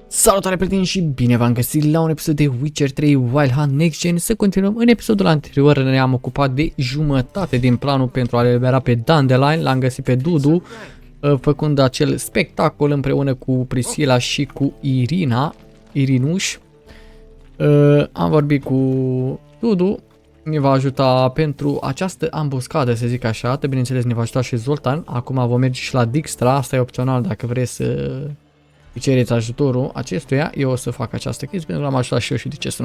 Salutare prieteni și bine v-am găsit la un episod de Witcher 3 Wild Hunt Next Gen. Să continuăm. În episodul anterior ne-am ocupat de jumătate din planul pentru a le libera pe Dandelion. L-am găsit pe Dudu făcând acel spectacol împreună cu Priscila și cu Irinuș. Am vorbit cu Dudu, ne va ajuta pentru această ambuscadă, să zic așa. Bineînțeles ne va ajuta și Zoltan. Acum vom merge și la Dijkstra, asta e opțional dacă vreți să cereți ajutorul acestuia. Eu o să fac această chestie pentru că l-am ajutat și eu și de ce să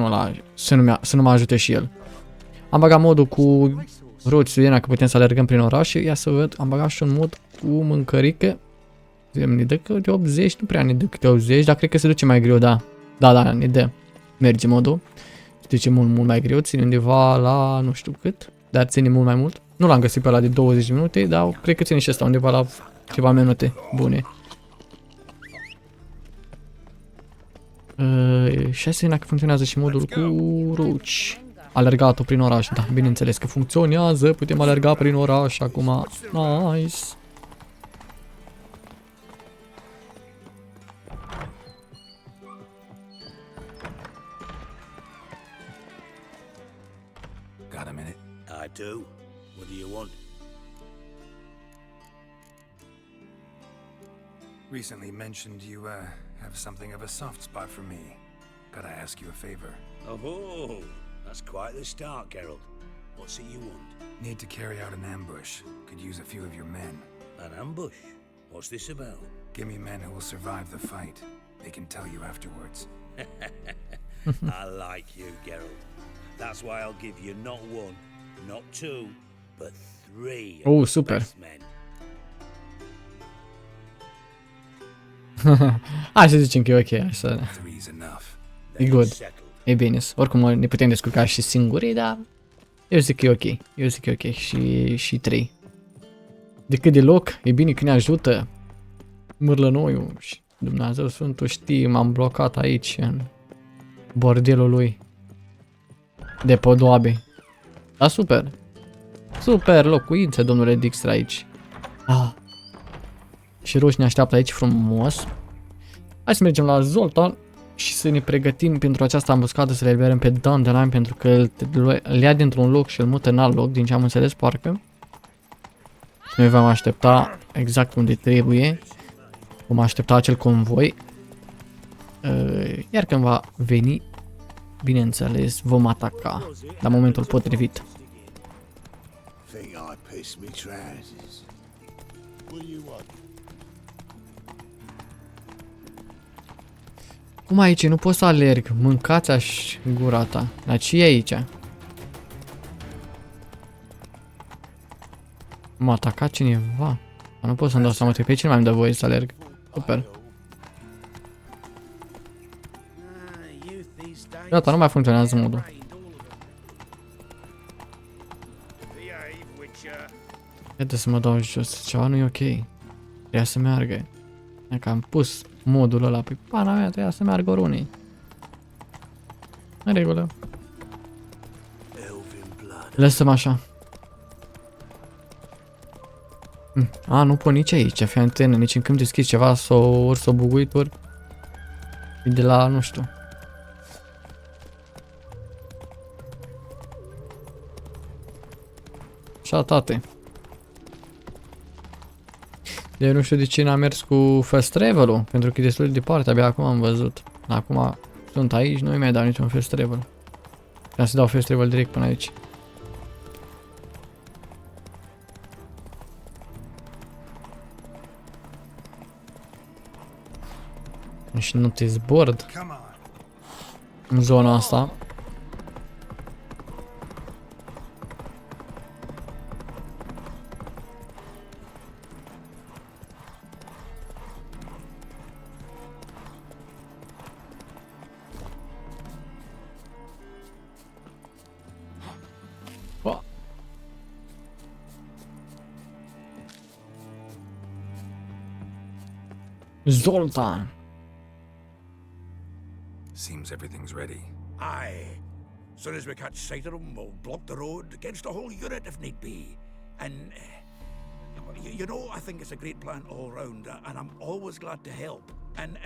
nu mă ajute și el. Am băgat modul cu roți studiena că putem să alergăm prin oraș. Ia să văd, am băgat și un mod cu mâncărică. Ne dă câte 80, nu prea ne dă câte 80, dar cred că se duce mai greu, da. Da, ne dă. Merge modul. Se duce mult mai greu, ține undeva la nu știu cât, dar ține mult mai mult. Nu l-am găsit pe ăla de 20 minute, dar cred că ține și ăsta undeva la ceva minute bune. Și hai să vedem dacă funcționează și modul cu roci. Alergatul prin oraș, da, bineînțeles că funcționează, putem alerga prin oraș acum, nice. Got a minute? I do. What do you want? Recently mentioned you have something of a soft spot for me. Could I ask you a favor? Oh, that's quite the start, Geralt. What's it you want? Need to carry out an ambush. Could use a few of your men. An ambush? What's this about? Give me men who will survive the fight. They can tell you afterwards. I like you, Geralt. That's why I'll give you not one, not two, but three Oh, super. men. Hai să zicem că e ok, așa. E good. E bine, oricum ne putem descurca și singuri, dar eu zic că e ok. Eu zic că e ok și 3. De cât de loc, e bine că ne ajută mârlănoiul și Dumnezeu Sfântul știe, m-am blocat aici în bordelul lui de podoabe. Da, super. Super locuință, domnule Dijkstra aici. Și roși ne așteaptă aici frumos. Hai să mergem la Zoltan și să ne pregătim pentru această ambuscadă, să le liberăm pe Dandelion, pentru că îl ia dintr-un loc și îl mută în alt loc, din ce am înțeles, parcă. Noi vom aștepta exact unde trebuie. Vom aștepta acel convoi. Iar când va veni, bineînțeles, vom ataca la momentul potrivit. Cum aici? Nu pot să alerg. Mâncați-aș gura ta. Dar ce e aici? M-a atacat cineva. Nu pot să-mi dau seama că pe cine mai-mi dă voie să alerg. Super. Gata, nu mai funcționează modul. Haideți să mă dau jos. Ceva nu e ok. Trebuia să meargă. Dacă am pus modul ăla pe pana mea, trebuia să meargă oriunde. În regulă. Lăsăm așa. Nu pot nici aici, fii antenă, nici în câmp deschis ceva, ori s-o buguit, ori e de la, nu știu. Așa, tate. Eu nu știu de ce n-am mers cu fast travel-ul, pentru că e destul de departe, abia acum am văzut. Acum sunt aici, nu mi-ai dat niciun fast travel. Vreau să dau fast travel direct până aici. Și nu te zbord în zona asta. Zoltan. Seems everything's ready. Aye. Soon as we catch sight of them, we'll block the road against the whole unit if need be. And you know, I think it's a great plan all round, and I'm always glad to help. And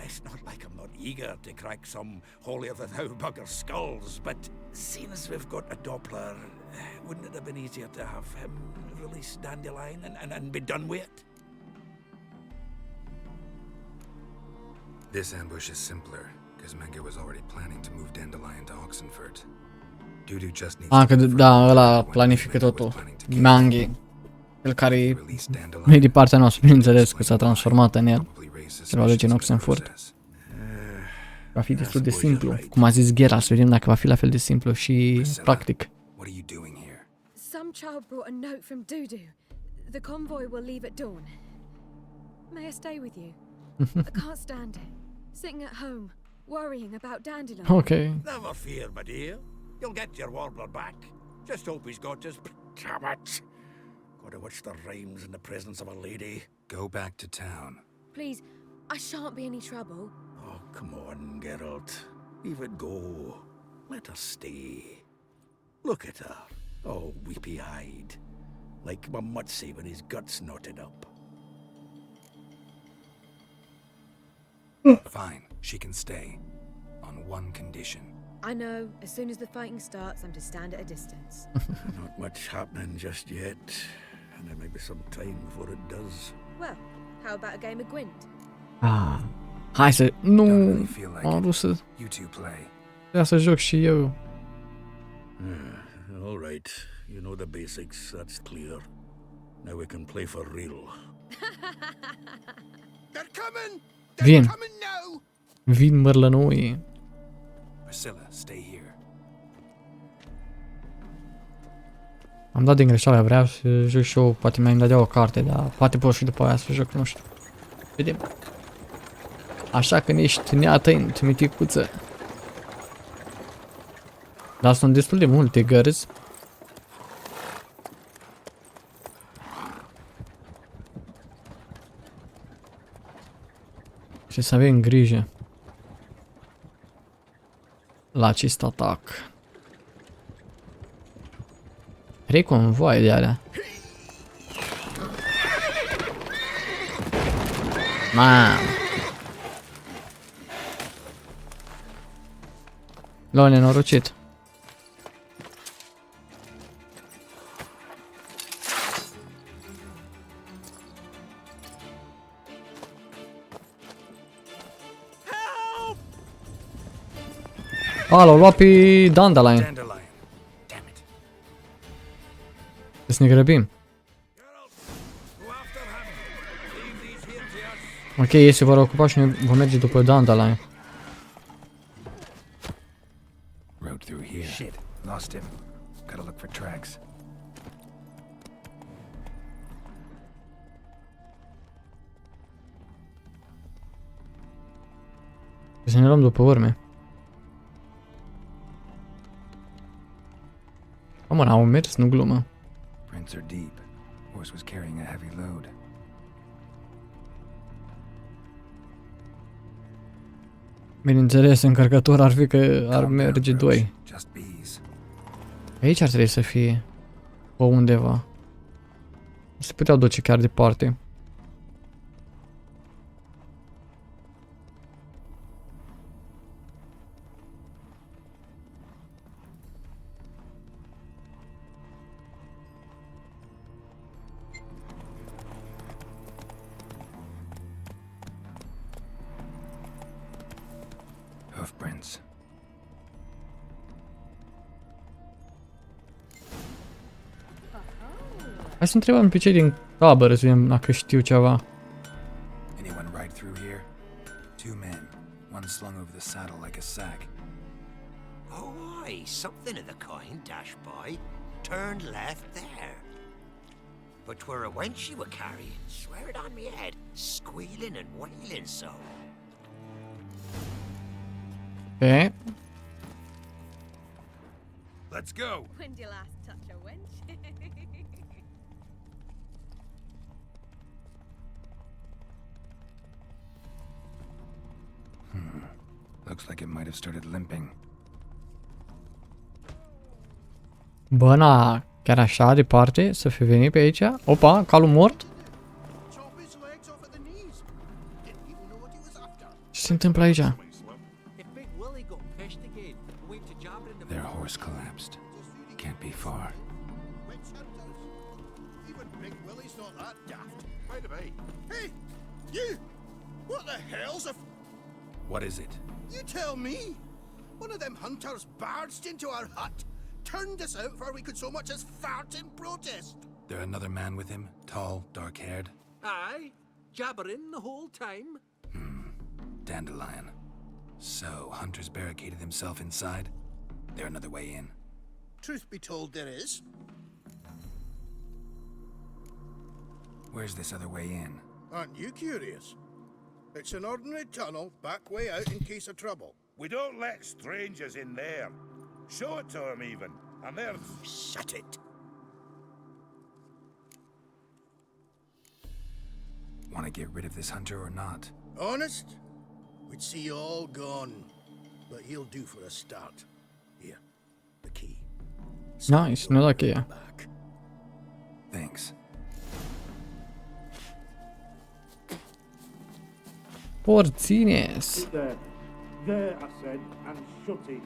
it's not like I'm not eager to crack some holier-than-thou bugger skulls, but seeing as we've got a Doppler, wouldn't it have been easier to have him release Dandelion and be done with it? This ambush is simpler, because Menge was already planning to move Dandelion to Oxenfurt. Dudu just needs Ah, că da, ăla planifică totul. Menge. Cel care e de partea noastră, bineînțeles că s-a transformat în el. Se va duce în Oxenfurt. Va fi destul de simplu, cum a zis Geralt, să vedem dacă va fi la fel de simplu și practic. Some child brought a note from Dudu. The convoy will leave at dawn. May I stay with you? I can't stand it. Sitting at home, worrying about Dandelion. Okay. Never fear, my dear. You'll get your warbler back. Just hope he's got his... Damn it! Gotta watch the rhymes in the presence of a lady. Go back to town. Please, I shan't be any trouble. Oh, come on, Geralt. Leave it go. Let her stay. Look at her, all weepy-eyed. Like my mutsy with his guts knotted up. Fine, she can stay. On one condition. I know, as soon as the fighting starts, I'm to stand at a distance. Not much happening just yet. And there may be some time before it does. Well, how about a game of Gwent? Ah. Hai să... Nu... Don't really feel like Am vrut it. să... You two play. Vreau să joc și eu. All right, you know the basics, that's clear. Now we can play for real. They're coming! Vin. Coming now! Vin mărlănoi. Priscilla, stay here. Am dat din greșeală, vreau să joc și eu, poate mi-am dădea o carte, dar poate pot și după aia să joc, nu știu. Vedem. Așa că ești neatent, miticuță. Dar sunt destul de multe gărzi. Și să avem grijă la acest atac. 3 convoaie de alea. Mamă. L-au nenorocit. A, l-au luat pe Dandelion. Dandelion. Damn it. Să ne grăbim. Ok, ei se vor ocupa și noi vom merge după Dandelion. Rode through here. Shit, lost him. Gotta look for tracks. Să ne luăm după urme. Mă, n-au mers, nu glumă. Prints are deep. Horse was carrying a heavy load. Bineînțeles, încărcător ar fi că ar merge 2. Just bees. Aici ar trebui să fie. Pe undeva. Se puteau duce chiar departe. Hoofprints. Hai să întrebăm pe cei din tabără să vedem dacă știu ceva. Anyone ride through here? 2 men. One slung over the saddle like a sack. Oh, aye, something of the kind dashed by. Turned left there. But 'twere a wench she were carrying, swear it on me head, squealing and wailing so. E? Let's go! When did you last touch a wench? Looks like it might have started limping. Bă, na, chiar așa departe să fi venit pe aici? Opa, calul mort? Chop his legs off at the knees. Didn't even know what he was se întâmplă aici? Their horse collapsed. Can't be far. Even Big Willie's not that daft. By the way, hey, you! What the hell's a... What is it? You tell me! One of them hunters barged into our hut, turned us out before we could so much as fart in protest. There another man with him? Tall, dark-haired? Aye, jabbering the whole time. Dandelion. So, hunters barricaded themselves inside? There another way in? Truth be told, there is. Where's this other way in? Aren't you curious? It's an ordinary tunnel, back way out in case of trouble. We don't let strangers in there. Show it to them even, and they're... Shut it! Want to get rid of this hunter or not? Honest? We'd see you all gone. But he'll do for a start. Here, the key. Nice, nu da cheia. Back. Thanks. Porțines! There, I said, and shut it.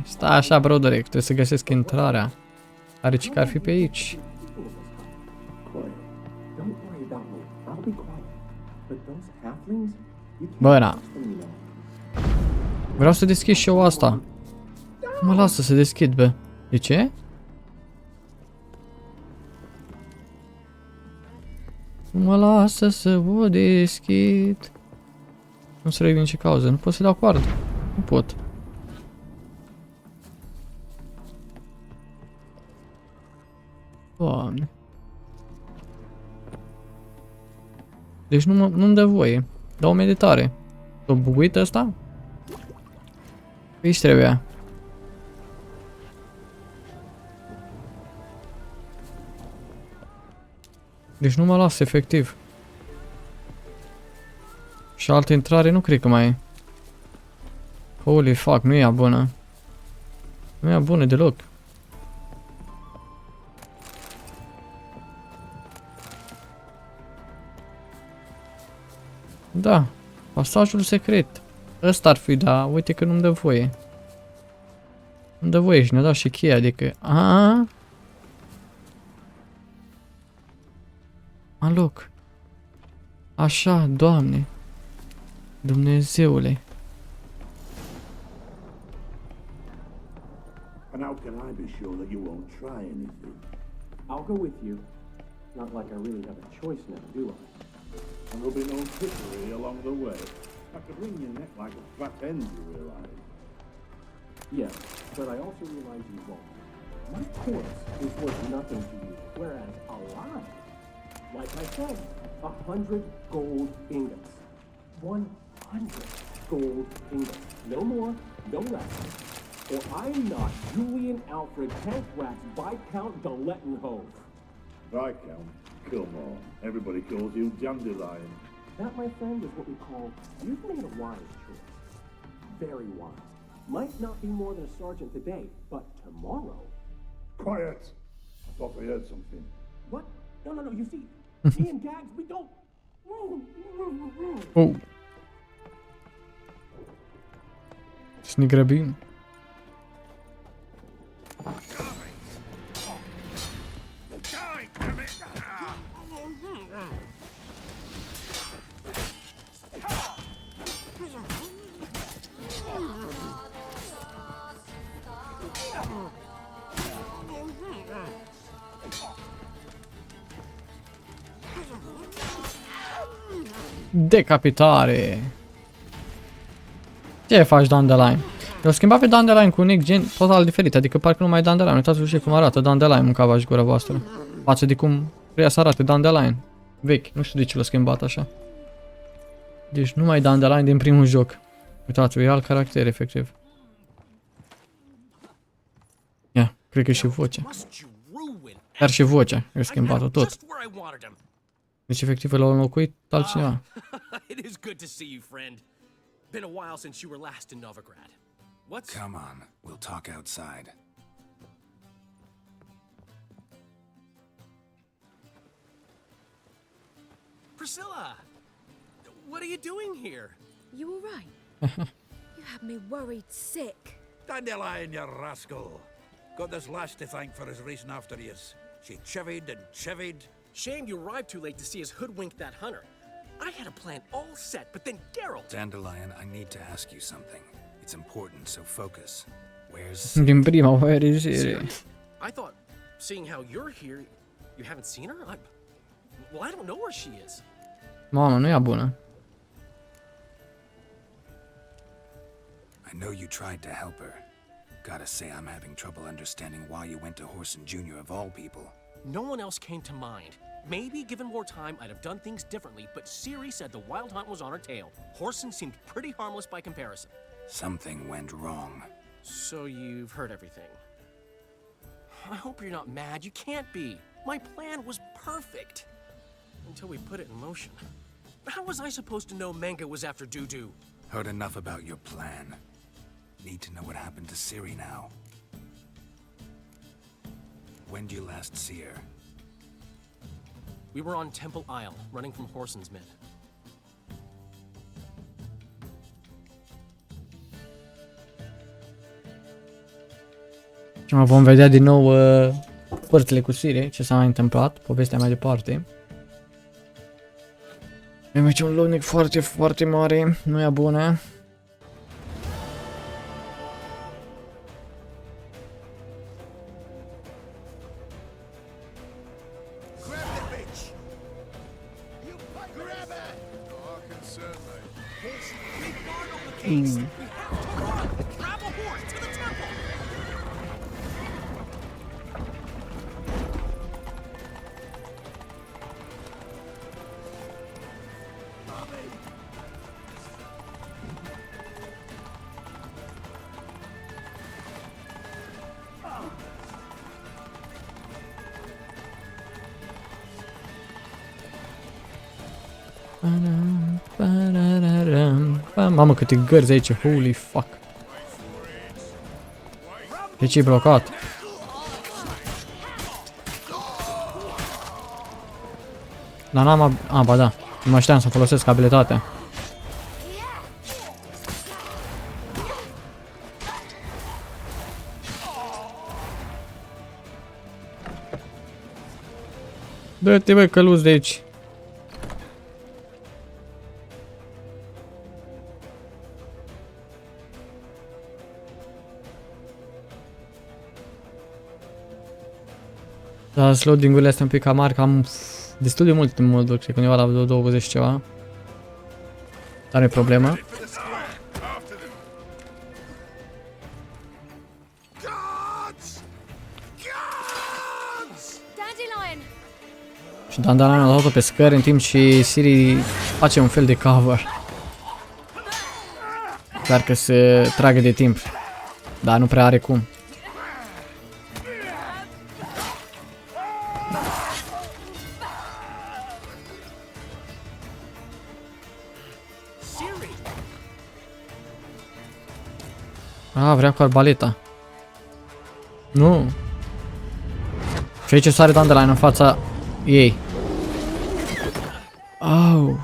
Stai așa, brodere, că trebuie să găsesc intrarea. Are ce ar fi pe aici? Bă, na. Vreau să deschid și eu asta. Nu mă lasă să deschid, bă. De ce? Nu mă lasă să o deschid. Nu înțeleg din ce cauză. Nu pot să dau coardă. Nu pot. Doamne. Deci nu-mi dă voie. Dau meditare. S-o buguit ăsta? Aici trebuia. Deci nu mă las, efectiv. Și altă intrare nu cred că mai e. Holy fuck, nu e ea bună. Nu e ea bună deloc. Da, pasajul secret. Ăsta ar fi, da, uite că nu-mi dă voie. Nu-mi dă voie și ne-a dat și cheia, adică... Aaaa? Am loc. Așa, Doamne. Dumnezeule. And how can I be sure that you won't try anything? I'll go with you. Not like I really have a choice now, do I? And there'll be no trickery along the way. I could wring your neck like a fat hen, you realize? Yes, but I also realize you won't. My corpse is worth nothing to you, whereas alive, like I said, 100 gold ingots. 100 gold ingots. No more, no less. Or I'm not Julian Alfred Tankrax Viscount de Lettenhove. Viscount? Come on. Everybody calls you Dandelion. That, my friend, is what we call, you've made a wise choice. Very wise. Might not be more than a sergeant today, but tomorrow... Quiet! I thought I heard something. What? No, you see, me and Gags, we don't... Oh. Să ne grăbim. Decapitare. Ce faci, Dandelion? Eu schimbat pe Dandelion cu un nick gen total diferit, adică parcă nu mai e Dandelion. Uitați-vă și cum arată Dandelion în cava și gura voastră. Față de cum vrea să arate Dandelion. Vechi, nu știu de ce l-a schimbat așa. Deci nu mai e Dandelion din primul joc. Uitați-vă, e alt caracter, efectiv. Ia, cred că și vocea. Dar și vocea, e schimbat-o tot. Deci efectiv l-au înlocuit altcineva. It is good to see you, friend. Been a while since you were last in Novigrad. What's... Come on, we'll talk outside. Priscilla! What are you doing here? You all right? You had me worried sick. Dandelion, you rascal. Got this lass to thank for his racing after yous. She chivied and chivied. Shame you arrived too late to see us hoodwink that hunter. I had a plan all set, but then Geralt... Dandelion, I need to ask you something. It's important, so focus. Where's... Din prima oare serie. I thought, seeing how you're here, you haven't seen her? Well, I don't know where she is. Mamă, nu e bună. I know you tried to help her. Gotta say I'm having trouble understanding why you went to Horson Jr. of all people. No one else came to mind. Maybe given more time, I'd have done things differently, but Ciri said the wild hunt was on her tail. Horson seemed pretty harmless by comparison. Something went wrong. So you've heard everything. I hope you're not mad. You can't be. My plan was perfect. Until we put it in motion. How was I supposed to know Manga was after Dudu? Heard enough about your plan. Need to know what happened to Ciri now. When did you last see her? We were on Temple Isle, running from Horson's men. Vom vedea din nou părțile cu Ciri, ce s-a mai întâmplat, povestea mai departe. Avem aici un lunic foarte, foarte mare, nu e bună. Mamă, câte gărzi aici, holy fuck. De ce e blocat? Dar n-am ba da, nu mai știam să folosesc abilitatea. Dă-te, bă, căluț de aici. Da, loading-urile astea un pic cam mari, cam destul de mult în modul, cred că undeva la 20 ceva. Dar nu e problemă. Și Dandelion a dat-o pe scări în timp ce Ciri face un fel de cover. Dar că se tragă de timp. Dar nu prea are cum. Ah, vrea cu arbaleta. Nu. Și aici sare Dandelion în fața ei. Au.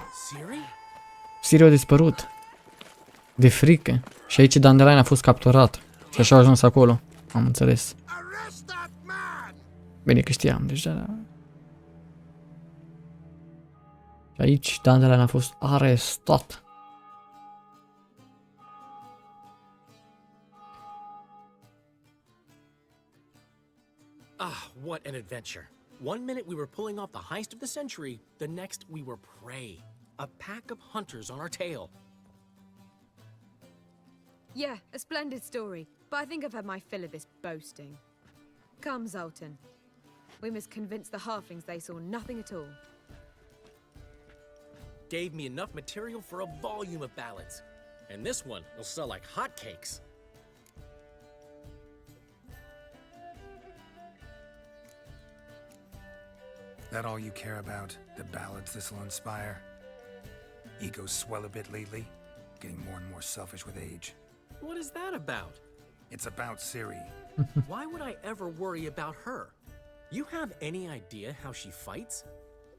Ciri a dispărut. De frică. Și aici Dandelion a fost capturat. Și așa a ajuns acolo. Am înțeles. Bine că știam deja. Și aici Dandelion a fost arestat. Ah, what an adventure. One minute we were pulling off the heist of the century, the next we were prey. A pack of hunters on our tail. Yeah, a splendid story, but I think I've had my fill of this boasting. Come, Zoltan. We must convince the halflings they saw nothing at all. Gave me enough material for a volume of ballads. And this one will sell like hotcakes. That all you care about? The ballads this'll inspire? Egos swell a bit lately? Getting more and more selfish with age. What is that about? It's about Ciri. Why would I ever worry about her? You have any idea how she fights?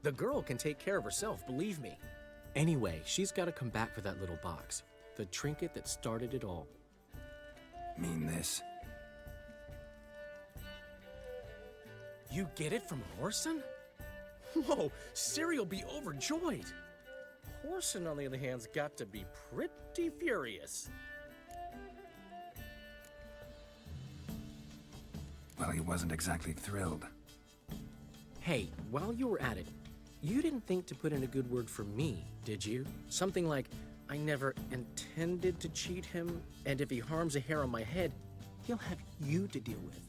The girl can take care of herself, believe me. Anyway, she's got to come back for that little box. The trinket that started it all. Mean this? You get it from Horson? Whoa, Ciri'll be overjoyed. Horson, on the other hand, has got to be pretty furious. Well, he wasn't exactly thrilled. Hey, while you were at it, you didn't think to put in a good word for me, did you? Something like, I never intended to cheat him, and if he harms a hair on my head, he'll have you to deal with.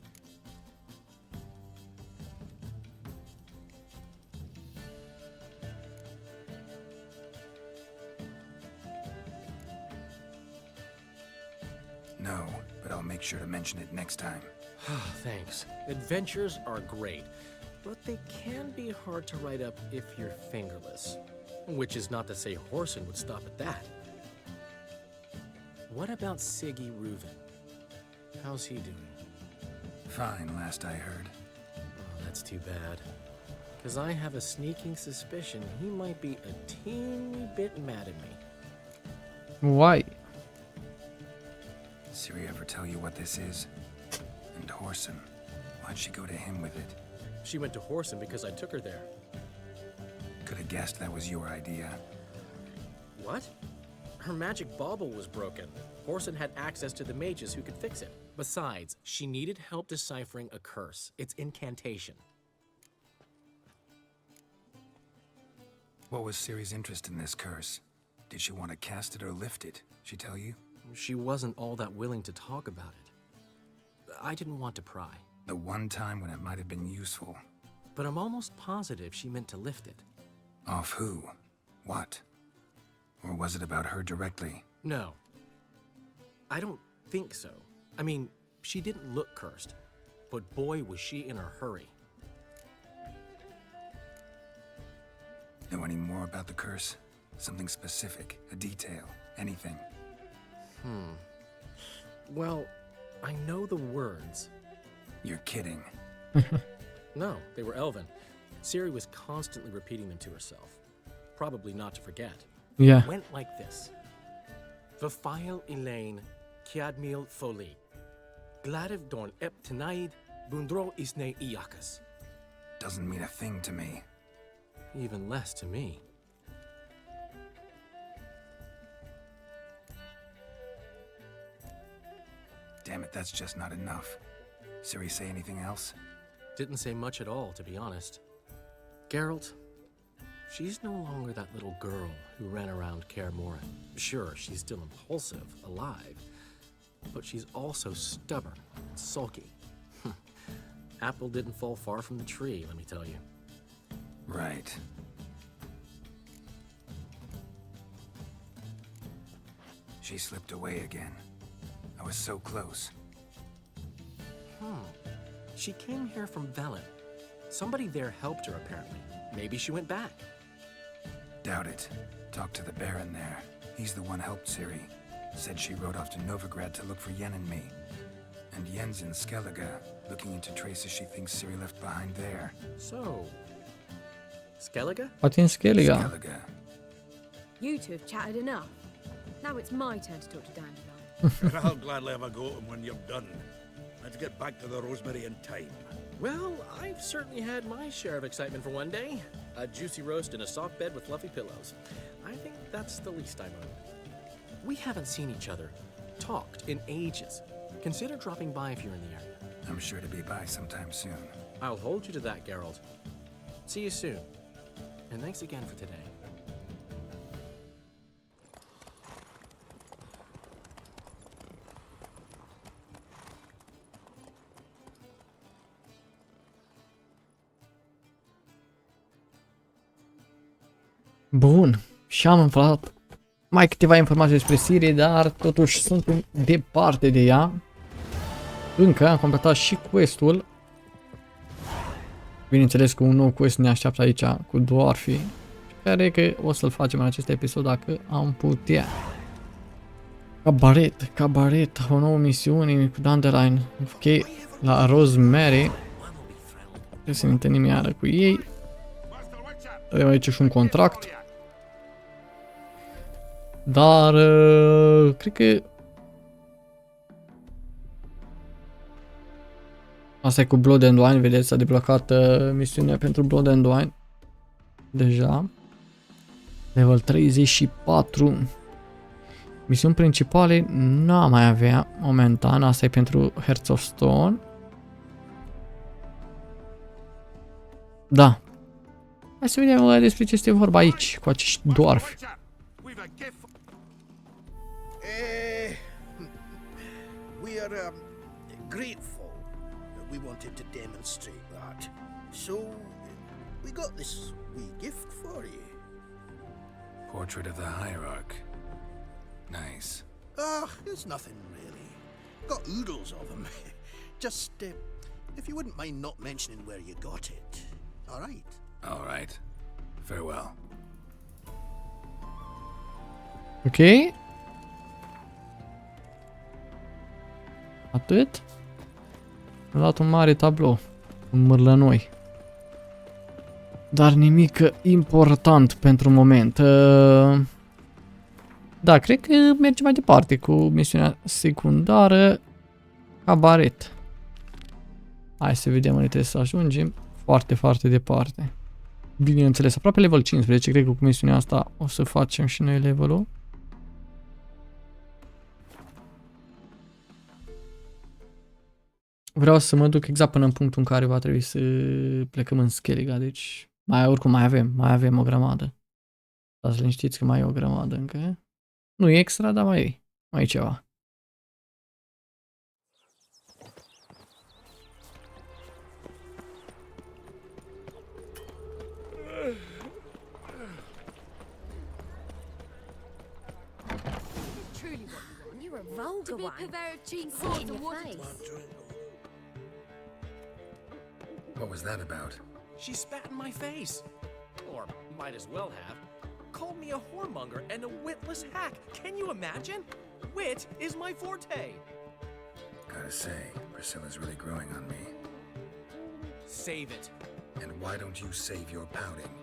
No, but I'll make sure to mention it next time. Thanks. Adventures are great, but they can be hard to write up if you're fingerless. Which is not to say Horson would stop at that. What about Siggy Reuven? How's he doing? Fine, last I heard. Oh, that's too bad. Because I have a sneaking suspicion he might be a teeny bit mad at me. Why? Ciri ever tell you what this is? And Horson, why'd she go to him with it? She went to Horson because I took her there. Could have guessed that was your idea. What? Her magic bauble was broken. Horson had access to the mages who could fix it. Besides, she needed help deciphering a curse. It's incantation. What was Ciri's interest in this curse? Did she want to cast it or lift it? She tell you? She wasn't all that willing to talk about it. I didn't want to pry. The one time when it might have been useful. But I'm almost positive she meant to lift it. Off who? What? Or was it about her directly? No. I don't think so. I mean, she didn't look cursed. But boy, was she in a hurry. Know any more about the curse? Something specific, a detail, anything? Well, I know the words. You're kidding. No, they were Elven. Ciri was constantly repeating them to herself. Probably not to forget. Yeah. It went like this. Vafile Elaine, Kiadmil Foli. Gladiv Dorn Ep Tenaid, Bundro Isne Iakas. Doesn't mean a thing to me. Even less to me. Damn it, that's just not enough. Ciri say anything else? Didn't say much at all, to be honest. Geralt, she's no longer that little girl who ran around Kaer Morhen. Sure, she's still impulsive, alive, but she's also stubborn, sulky. Apple didn't fall far from the tree, let me tell you. Right. She slipped away again. I was so close. She came here from Velen. Somebody there helped her, apparently. Maybe she went back. Doubt it. Talked to the Baron there. He's the one helped Ciri. Said she rode off to Novigrad to look for Yen and me. And Yen's in Skellige, looking into traces she thinks Ciri left behind there. So, Skellige? What's in Skellige? Skellige. You two have chatted enough. Now it's my turn to talk to Dandelion. I'll gladly have a go at him when you're done. Let's get back to the Rosemary in time. Well, I've certainly had my share of excitement for one day. A juicy roast in a soft bed with fluffy pillows. I think that's the least I owe. We haven't seen each other, talked in ages. Consider dropping by if you're in the area. I'm sure to be by sometime soon. I'll hold you to that, Geralt. See you soon. And thanks again for today. Bun, și am aflat mai câteva informații despre Ciri, dar totuși sunt departe de ea. Încă am completat și quest-ul. Bineînțeles că un nou quest ne așteaptă aici cu dwarfii, care că o să-l facem în acest episod dacă am putea. Cabaret, o nouă misiune cu Dandelion, ok, la Rosemary. Trebuie să ne întâlnim iară cu ei. Avem aici și un contract. Dar cred că asta e cu Blood and Wine, vedeți, s-a deblocat misiunea pentru Blood and Wine. Deja. Level 34. Misiuni principale nu am mai avea momentan, asta e pentru Hearts of Stone. Da. Hai să vedem despre ce este vorba aici, cu acești dwarfi. We are grateful. We wanted to demonstrate that. So, we got this wee gift for you. Portrait of the hierarch. Nice. It's nothing really. Got oodles of them. Just, if you wouldn't mind not mentioning where you got it. All right? All right. Farewell. Ok. Atât. Am dat un mare tablou. Un mârlănoi. Dar nimic important pentru moment. Da, cred că mergem mai departe cu misiunea secundară. Cabaret. Hai să vedem unde trebuie să ajungem. Foarte, foarte departe. Bineînțeles, aproape level 15. Cred că cu misiunea asta o să facem și noi levelul. Vreau să mă duc exact până în punctul în care va trebui să plecăm în Skellige. Deci, oricum mai avem o grămadă. Dar să liniștiți că mai e o grămadă încă. Nu e extra, dar mai e ceva. To be purveyor of cheap salt in your face. What was that about? She spat in my face. Or might as well have. Called me a whoremonger and a witless hack. Can you imagine? Wit is my forte. Gotta say, Priscilla's really growing on me. Save it. And why don't you save your pouting?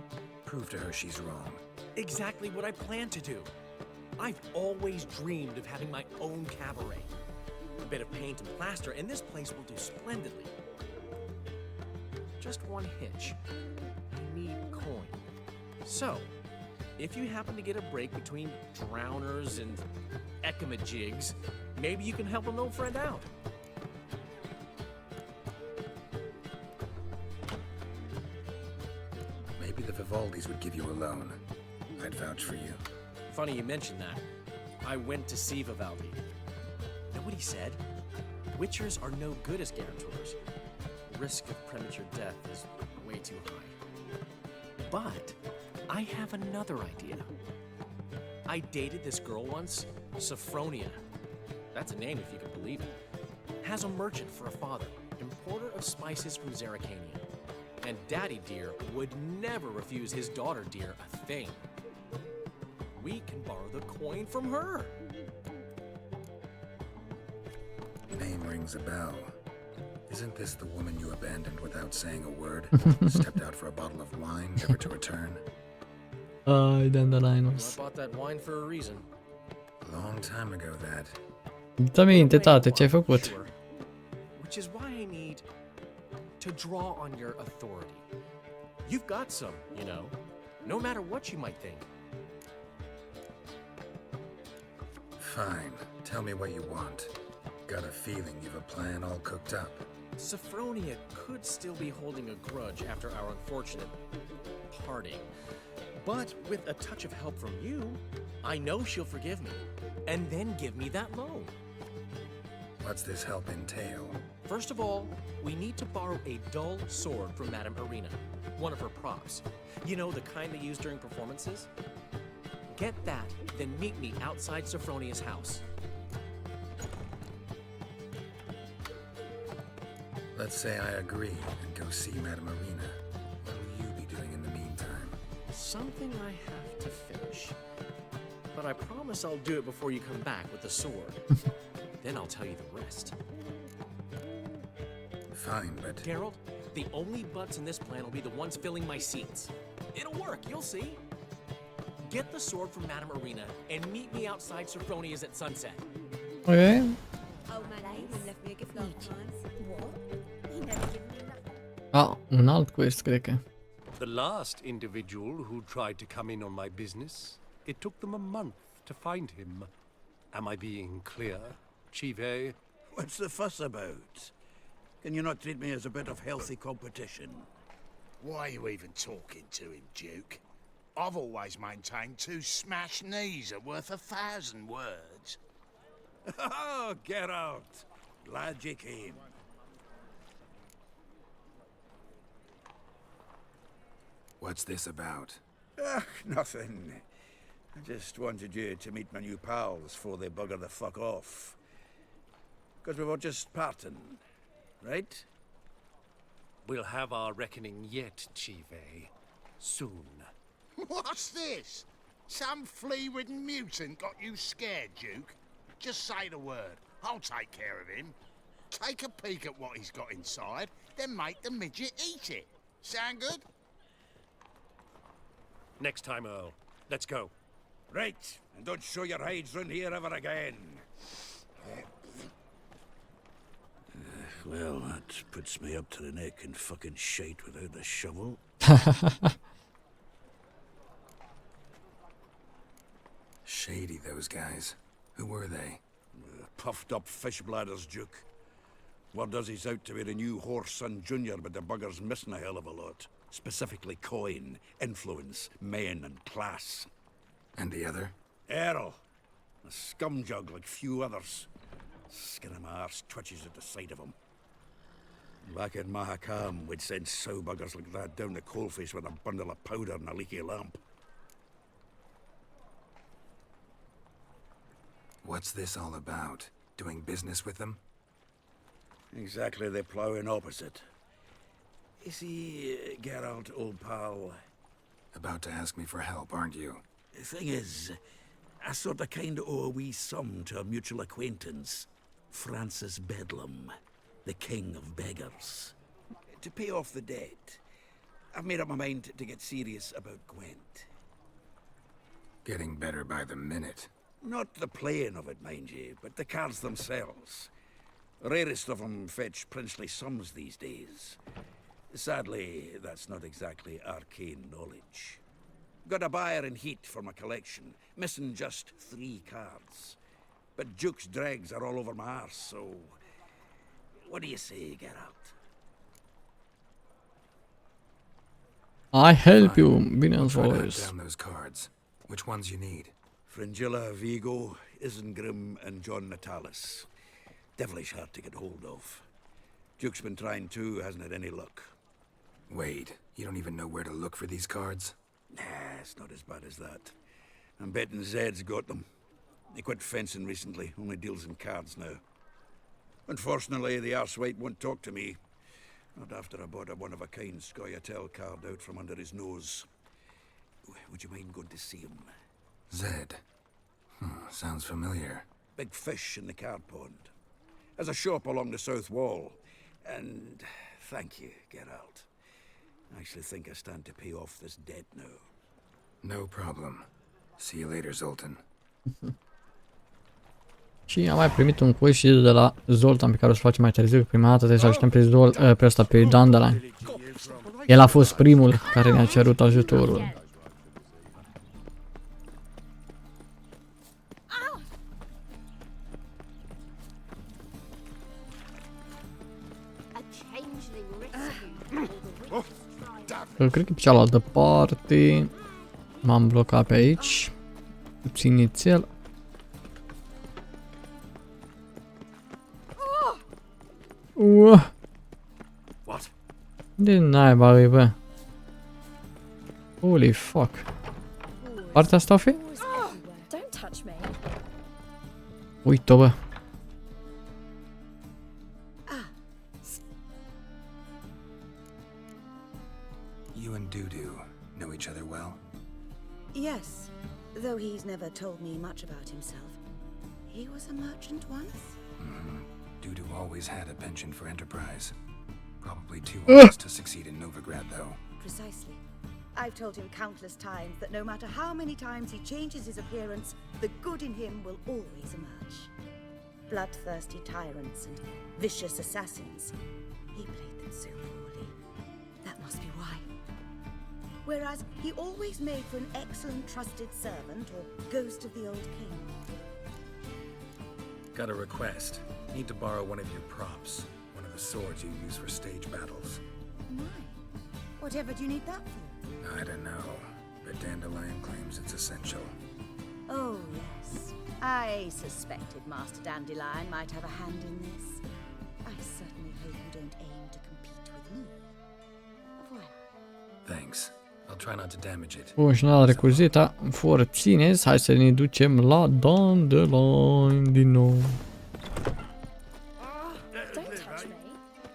Prove to her she's wrong. Exactly what I plan to do. I've always dreamed of having my own cabaret. A bit of paint and plaster, and this place will do splendidly. Just one hitch. I need coin. So, if you happen to get a break between drowners and ecamajigs, maybe you can help an old friend out. Maybe the Vivaldis would give you a loan. I'd vouch for you. Funny you mentioned that. I went to see Vivaldi. Know what he said? Witchers are no good as guarantors. Risk of premature death is way too high. But I have another idea. I dated this girl once, Sophronia. That's a name if you can believe it. Has a merchant for a father, importer of spices from Zerrikania. And Daddy Dear would never refuse his daughter Dear a thing. We can borrow the coin from her. Name rings a bell. Isn't this the woman you abandoned without saying a word? Stepped out for a bottle of wine, never to return? Dandelions. I bought that wine for a reason. A long time ago, that. Da minte, tate, ce ai făcut? Which is why I need to draw on your authority. You've got some, you know, no matter what you might think. Fine. Tell me what you want. Got a feeling you've a plan all cooked up. Sophronia could still be holding a grudge after our unfortunate parting. But with a touch of help from you, I know she'll forgive me, and then give me that loan. What's this help entail? First of all, we need to borrow a dull sword from Madame Arena, one of her props. You know, the kind they use during performances? Get that, then meet me outside Sophronia's house. Let's say I agree and go see Madame Arena. What will you be doing in the meantime? Something I have to finish. But I promise I'll do it before you come back with the sword. Then I'll tell you the rest. Fine, but... Geralt, the only butts in this plan will be the ones filling my seats. It'll work, you'll see. Get the sword from Madame Arena and meet me outside Sophronia's at sunset. Ok. Oh, man, he left me a gift last time. What? He never given me nothing. Ah, un alt quest, cred că. The last individual who tried to come in on my business, it took them a month to find him. Am I being clear, Chive? What's the fuss about? Can you not treat me as a bit of healthy competition? Why are you even talking to him, Duke? I've always maintained 2 smashed knees are worth 1,000 words. Oh, Geralt. Glad you came. What's this about? Nothing. I just wanted you to meet my new pals before they bugger the fuck off. Because we were just parting, right? We'll have our reckoning yet, Chive. Soon. What's this? Some flea-ridden mutant got you scared, Duke? Just say the word. I'll take care of him. Take a peek at what he's got inside, then make the midget eat it. Sound good? Next time, Earl. Let's go. Right, and don't show your hides round here ever again. Well, that puts me up to the neck in fucking shite without a shovel. Shady, those guys. Who were they? Puffed up fish bladders, Duke. Word does he's out to be the new Whoreson Junior, but the bugger's missing a hell of a lot. Specifically coin, influence, men, and class. And the other? Earl. A scumjug like few others. Skin of my arse twitches at the sight of him. Back in Mahakam, we'd send sow buggers like that down the coalface with a bundle of powder and a leaky lamp. What's this all about? Doing business with them? Exactly the ploughing opposite. You see, Geralt, old pal... About to ask me for help, aren't you? The thing is, I sort of kind of owe a wee sum to a mutual acquaintance. Francis Bedlam, the king of beggars. To pay off the debt, I've made up my mind to get serious about Gwent. Getting better by the minute. Not the playing of it, mind you, but the cards themselves. Rarest of them fetch princely sums these days. Sadly, that's not exactly arcane knowledge. Got a buyer in heat for my collection, missing just 3 cards. But Duke's dregs are all over my arse, so... What do you say, Geralt? I help you, Try to hunt bineînțeles. down those cards. Which ones you need? Fringilla, Vigo, Isengrim, and John Natalis. Devilish hard to get hold of. Duke's been trying too, hasn't had any luck. Wait, you don't even know where to look for these cards? Nah, it's not as bad as that. I'm betting Zed's got them. He quit fencing recently, only deals in cards now. Unfortunately, the arsewite won't talk to me. Not after I bought a one-of-a-kind Scoia'tael card out from under his nose. Would you mind going to see him? Zed. Sounds familiar. Big fish in the card pond. Has a shop along the south wall. And thank you, Geralt. I actually think I stand to pay off this debt now. No problem. See you later, Zoltan. Și am mai primit un quest și de la Zoltan pe care o să facem mai târziu. Prima dată trebuie să ajutăm pe ăsta, pe Dandelion. El a fost primul care ne-a cerut ajutorul. Cred că pe cealaltă parte m-am blocat pe aici. Puțin nițel. What? De naiba e, bă. Holy fuck. Partea asta o fi? Don't touch me. Uite-o, bă. You and Dudu know each other well? Yes, though he's never told me much about himself. He was a merchant once? Dudu always had a penchant for enterprise. Probably too honest to succeed in Novigrad, though. Precisely. I've told him countless times that no matter how many times he changes his appearance, the good in him will always emerge. Bloodthirsty tyrants and vicious assassins. He played them so poorly. That must be why. Whereas he always made for an excellent trusted servant or ghost of the old king. Got a request. Need to borrow one of your props. One of the swords you use for stage battles. My. Whatever do you need that for? I don't know, but Dandelion claims it's essential. Oh, yes. I suspected Master Dandelion might have a hand in this. I certainly hope you don't aim to compete with me. Voilà. Thanks. I'll try not to damage it. Bun, și n-am recuzita. Țineți, hai să ne ducem la Dandelion din nou.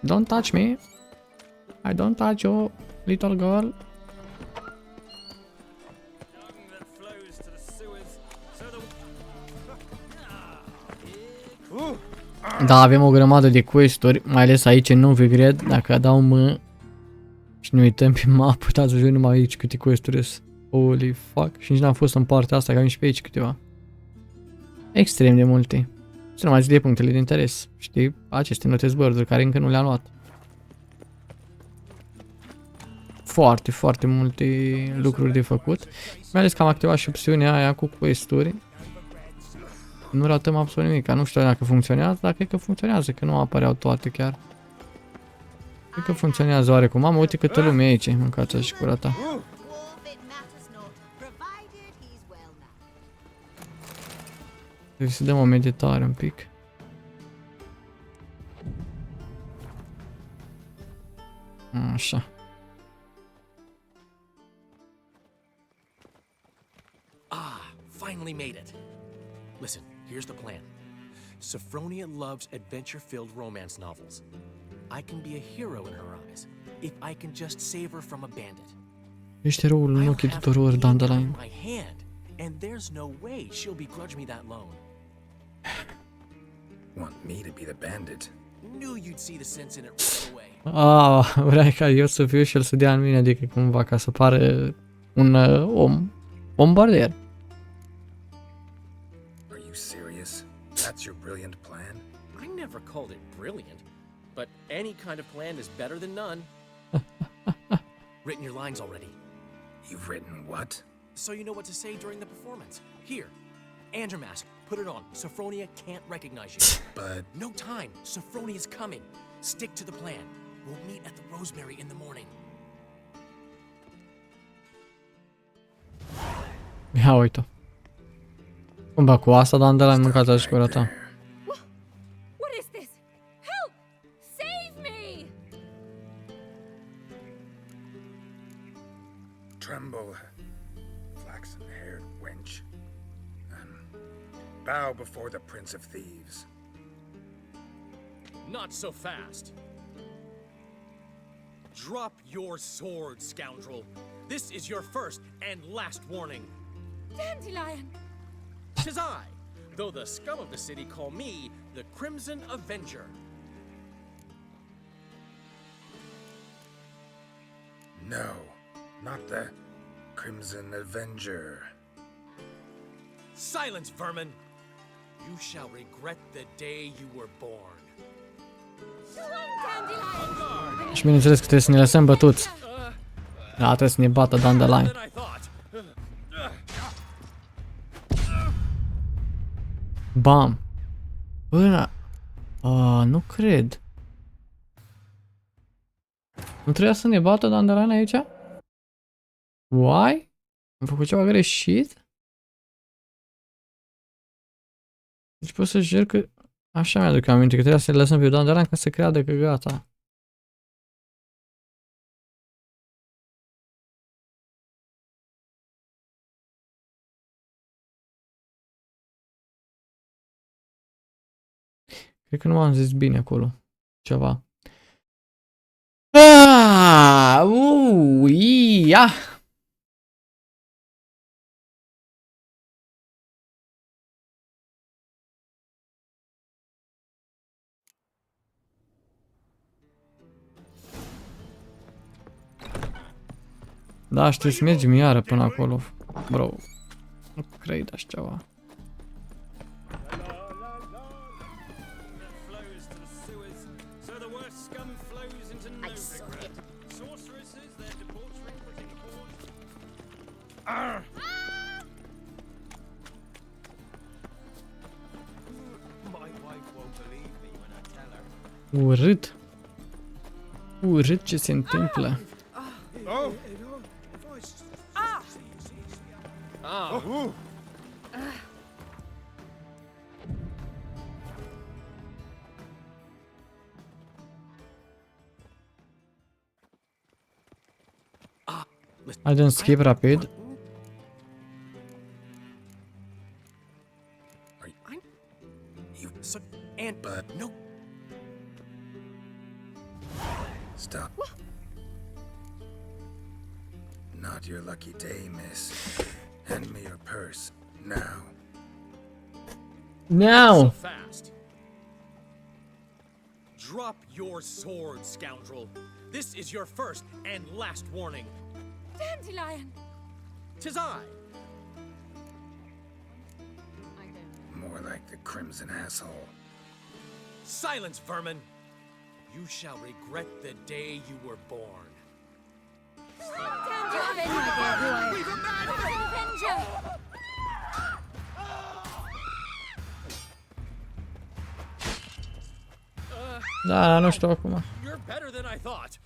Don't touch me. I don't touch you, little girl. Da, avem o grămadă de quest-uri, mai ales aici în Novigrad. Dacă dau mă și ne uităm pe mapă, uitați-vă, eu numai aici câte quest-uri sunt. Holy fuck. Și nici n-am fost în partea asta, că am și pe aici câteva. Extrem de multe. Să nu mai zic de punctele de interes. Știi? Aceste notice board-uri care încă nu le-am luat. Foarte, foarte multe lucruri de făcut. Mai ales că am activat și opțiunea aia cu quest-uri. Nu ratăm absolut nimic, nu știu dacă funcționează, dar cred că funcționează, că nu apăreau toate chiar. Cred că funcționează oarecum. Mamă, uite câtă lume e aici, mâncați și curata. Trebuie să dăm o meditare un pic. Așa. Finally made it. Listen, here's the plan. Sophronia loves adventure-filled romance novels. I can be a hero in her eyes if I can just save her from a bandit. Ești eroul în ochii tuturor, Dandelion. And there's no way she'll begrudge me that loan. Want me to be the bandit? Knew you'd see the sense in it right away. Vrei ca eu să fiu și el să dea în mine, adică cumva ca să pară un om bombardier. That's your brilliant plan? I never called it brilliant, but any kind of plan is better than none. Written your lines already. You've written what? So you know what to say during the performance. Here, and your mask. Put it on. Sophronia can't recognize you. But... No time. Sophronia's coming. Stick to the plan. We'll meet at the Rosemary in the morning. Ia uite. Cumva cu asta, Dandelion, mâncați așa cu ta. What is this? Help! Save me! Tremble, flaxen-haired wench. Bow before the Prince of Thieves. Not so fast. Drop your sword, scoundrel. This is your first and last warning. Dandelion! 'Tis I, though the scum of the city call me the Crimson Avenger. No, not the Crimson Avenger. Silence, vermin! You shall regret the day you were born. Și bineînțeles că trebuie să ne lăsăm bătuți. Da, trebuie să ne bată Dandelion. Bam! Până... nu cred. Nu trebuia să ne bată Dandelion aici? Why? Am făcut ceva greșit? Deci pot să jur că... Așa mi-aduc aminte, că trebuia să le lăsăm pe Dandelion ca să creadă că gata. Cred că nu am zis bine acolo. Ceva. Ia! Da, știi să mergem iară până acolo. Bro. Nu cred așa ceva. Urât. Urât ce se întâmplă. Haideți să skip rapid. Stop. Not your lucky day, miss. Hand me your purse, now. Now! Fast. Drop your sword, scoundrel. This is your first and last warning. Dandelion! 'Tis I. More like the crimson asshole. Silence, vermin! You shall regret the day you were born. Da, nu știu acum. You're better than I thought.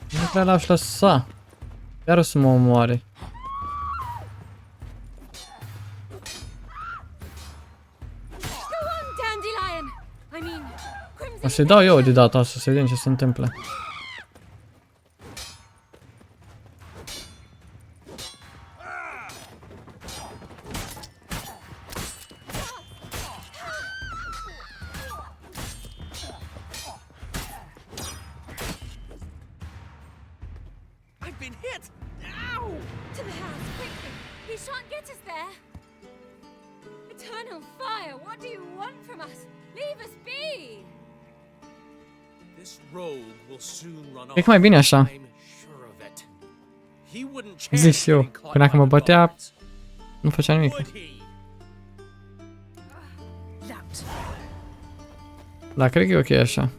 Nu prea l-aș lăsa. Chiar o să mă omoare. O să-i dau eu de data asta, să vedem ce se întâmplă. I've been hit! Ow! To the house, quickly! He shan't get us there! Eternal fire, what do you want from us? Leave us be! This rogue will soon run E mai bine așa. Zic și eu, până dacă mă bătea, nu făcea nimic. Dar cred că e ok așa.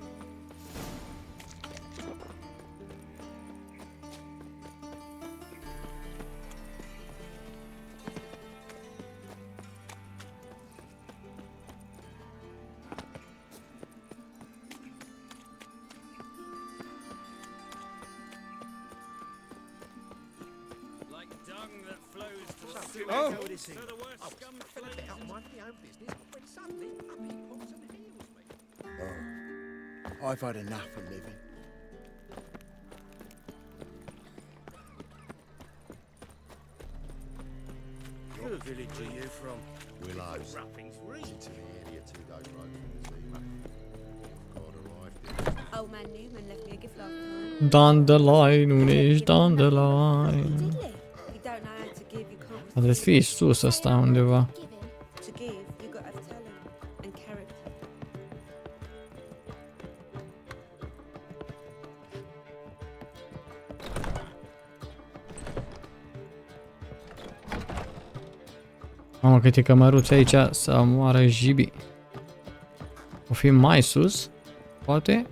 I've had enough of living. What village are you from? Willows. Into the area 2 days road from the sea. God arrived Old man Newman left me a gift last time. Dandelion, unde ești Dandelion? You don't know how to give, you can't. Trebuie să fii sus ăsta undeva. To give, you got to have talent and character. Mamă, câte cămăruți aici să moară jibii. O fi mai sus? Poate?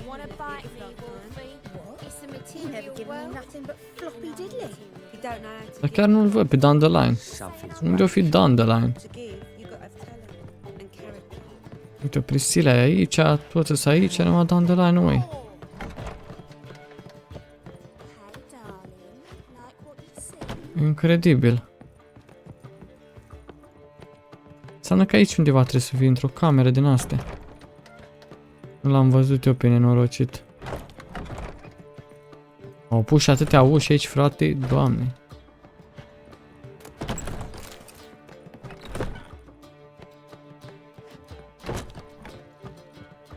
Want to bite me, Wolfie? It's a material world. Nothing but floppy diddly. You don't know how to Dar chiar nu-l văd pe Dandelion. Unde o fi Dandelion? Uite, Priscila e aici, toate sunt aici, numai Dandelion nu e. Incredibil. Înseamnă că aici undeva trebuie să fii într-o cameră din astea. Nu l-am văzut eu pe nenorocit. Au pus și atâtea uși aici, frate, doamne.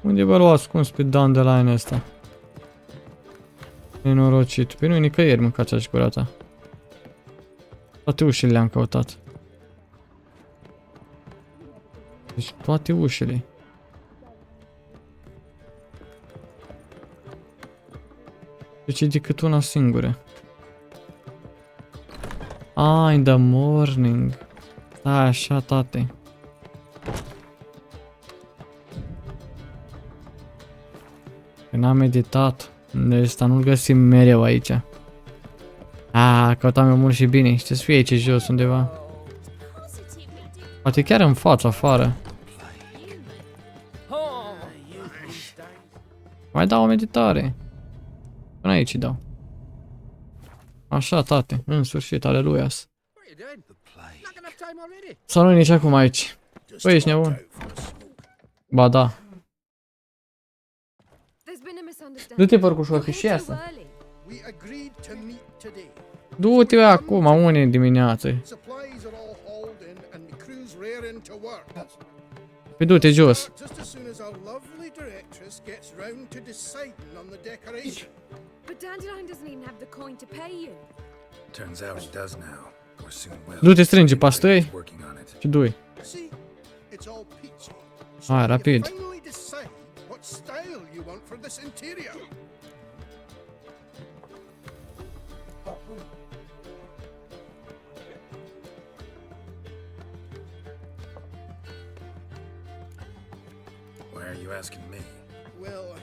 Unde vă l-au ascuns pe Dandelion ăsta? Nenorocit. Pe nu nicăieri mâncați-aș gura ta. Toate ușile le-am căutat. Deci toate ușile. Deci e decât una singură. Ah, in the morning. Da, așa, tate. Că n-am meditat. Deci ăsta nu-l găsim mereu aici. Ah, căutam eu mult și bine. Știi să fie aici jos undeva. Poate chiar în față, afară. Mai dau o meditare. Până aici îi dau. Așa, tate. În sfârșit, aleluias. Sau nu nici acum aici. Băi, ești nebun? Ba da. Du-te, părcușoară, că și asta. Du-te acum, unde dimineață. Păi du-te jos. Du-te, strânge pastăi și du-i. Hai, rapid. Why are you asking me? Well,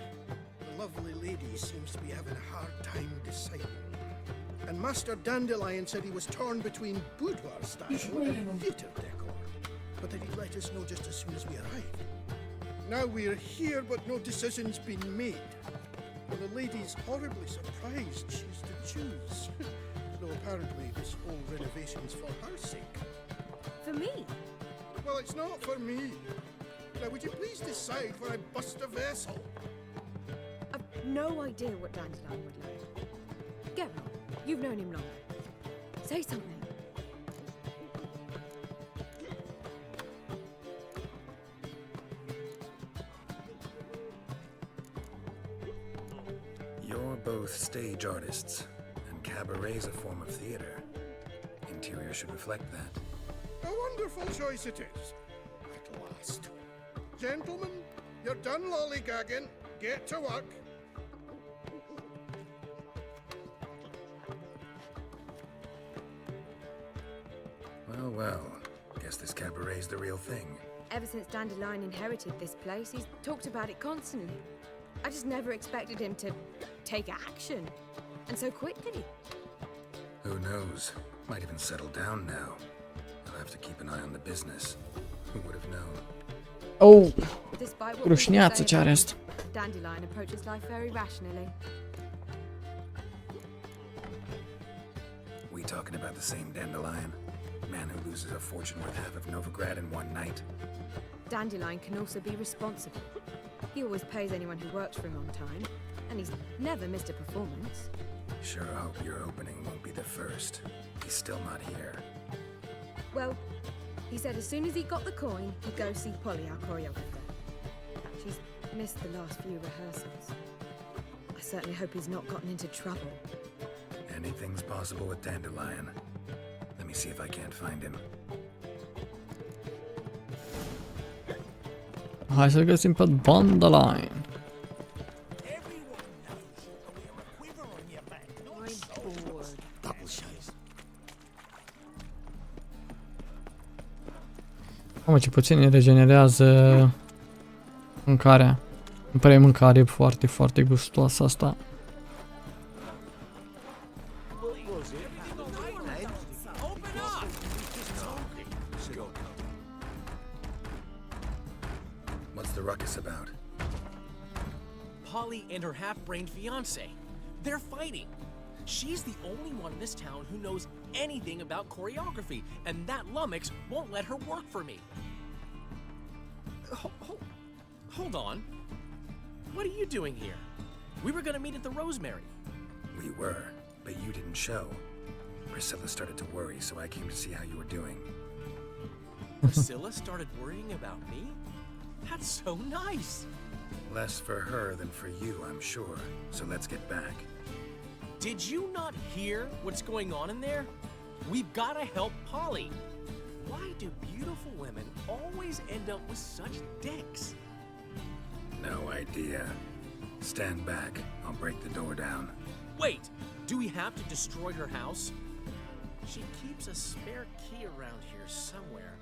the lovely lady seems to be having a hard time deciding. And Master Dandelion said he was torn between boudoir style and theatre decor, but that he'd let us know just as soon as we arrived. Now we're here, but no decision's been made. And the lady's horribly surprised she's to choose. Though apparently this whole renovation's for her sake. For me? Well, it's not for me. Now, would you please decide when I bust a vessel? I've no idea what Dandelion would like. Geralt, you've known him longer. Say something. You're both stage artists, and cabaret's a form of theater. Interior should reflect that. A wonderful choice it is. At last. Gentlemen, you're done lollygagging. Get to work. Well, well. Guess this cabaret's the real thing. Ever since Dandelion inherited this place, he's talked about it constantly. I just never expected him to take action. And so quickly. Who knows? Might even settle down now. I'll have to keep an eye on the business. Who would have known? Oh, Despite what rușneață ce are asta. Dandelion approaches life very rationally. We talking about the same Dandelion? Man who loses a fortune worth half of Novigrad in one night? Dandelion can also be responsible. He always pays anyone who works for him on time, and he's never missed a performance. Sure hope your opening won't be the first. He's still not here. Well, he said as soon as he got the coin, he'd go see Polly, our choreographer. She's missed the last few rehearsals. I certainly hope he's not gotten into trouble. Anything's possible with Dandelion. Let me see if I can't find him. Hai să găsim pe Dandelion. Mamă, ce puțin ne regenerează mâncarea. Îmi pare mâncare foarte, foarte gustoasă asta. What's the ruckus about? Polly and her half-brained fiancé. They're fighting. She's the only one in this town who knows anything about choreography, and that lummox won't let her work for me. Hold on. What are you doing here? We were gonna meet at the Rosemary. We were, but you didn't show. Priscilla started to worry, so I came to see how you were doing. Priscilla started worrying about me? That's so nice. Less for her than for you, I'm sure. So let's get back. Did you not hear what's going on in there? We've gotta help Polly. Why do beautiful women always end up with such dicks? No idea. Stand back. I'll break the door down. Wait, do we have to destroy her house? She keeps a spare key around here somewhere.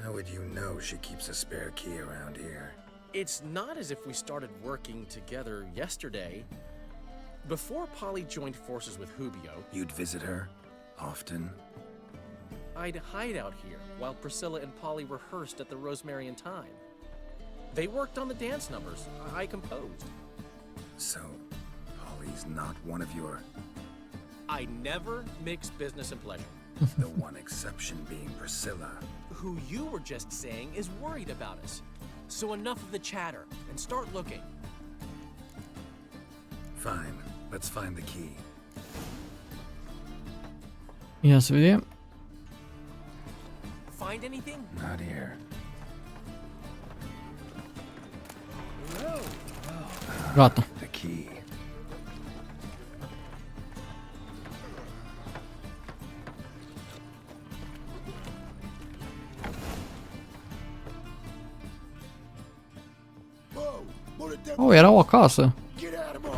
How would you know she keeps a spare key around here? It's not as if we started working together yesterday. Before Polly joined forces with Hubio, You'd visit her? Often? I'd hide out here while Priscilla and Polly rehearsed at the Rosemary and Thyme. They worked on the dance numbers I composed. So, Polly's not one of your... I never mix business and pleasure. The one exception being Priscilla. Who you were just saying is worried about us. So enough of the chatter and start looking. Fine, let's find the key. Ia să vedem. Find anything? Not here. Gata. The key. Oh, erau acasă.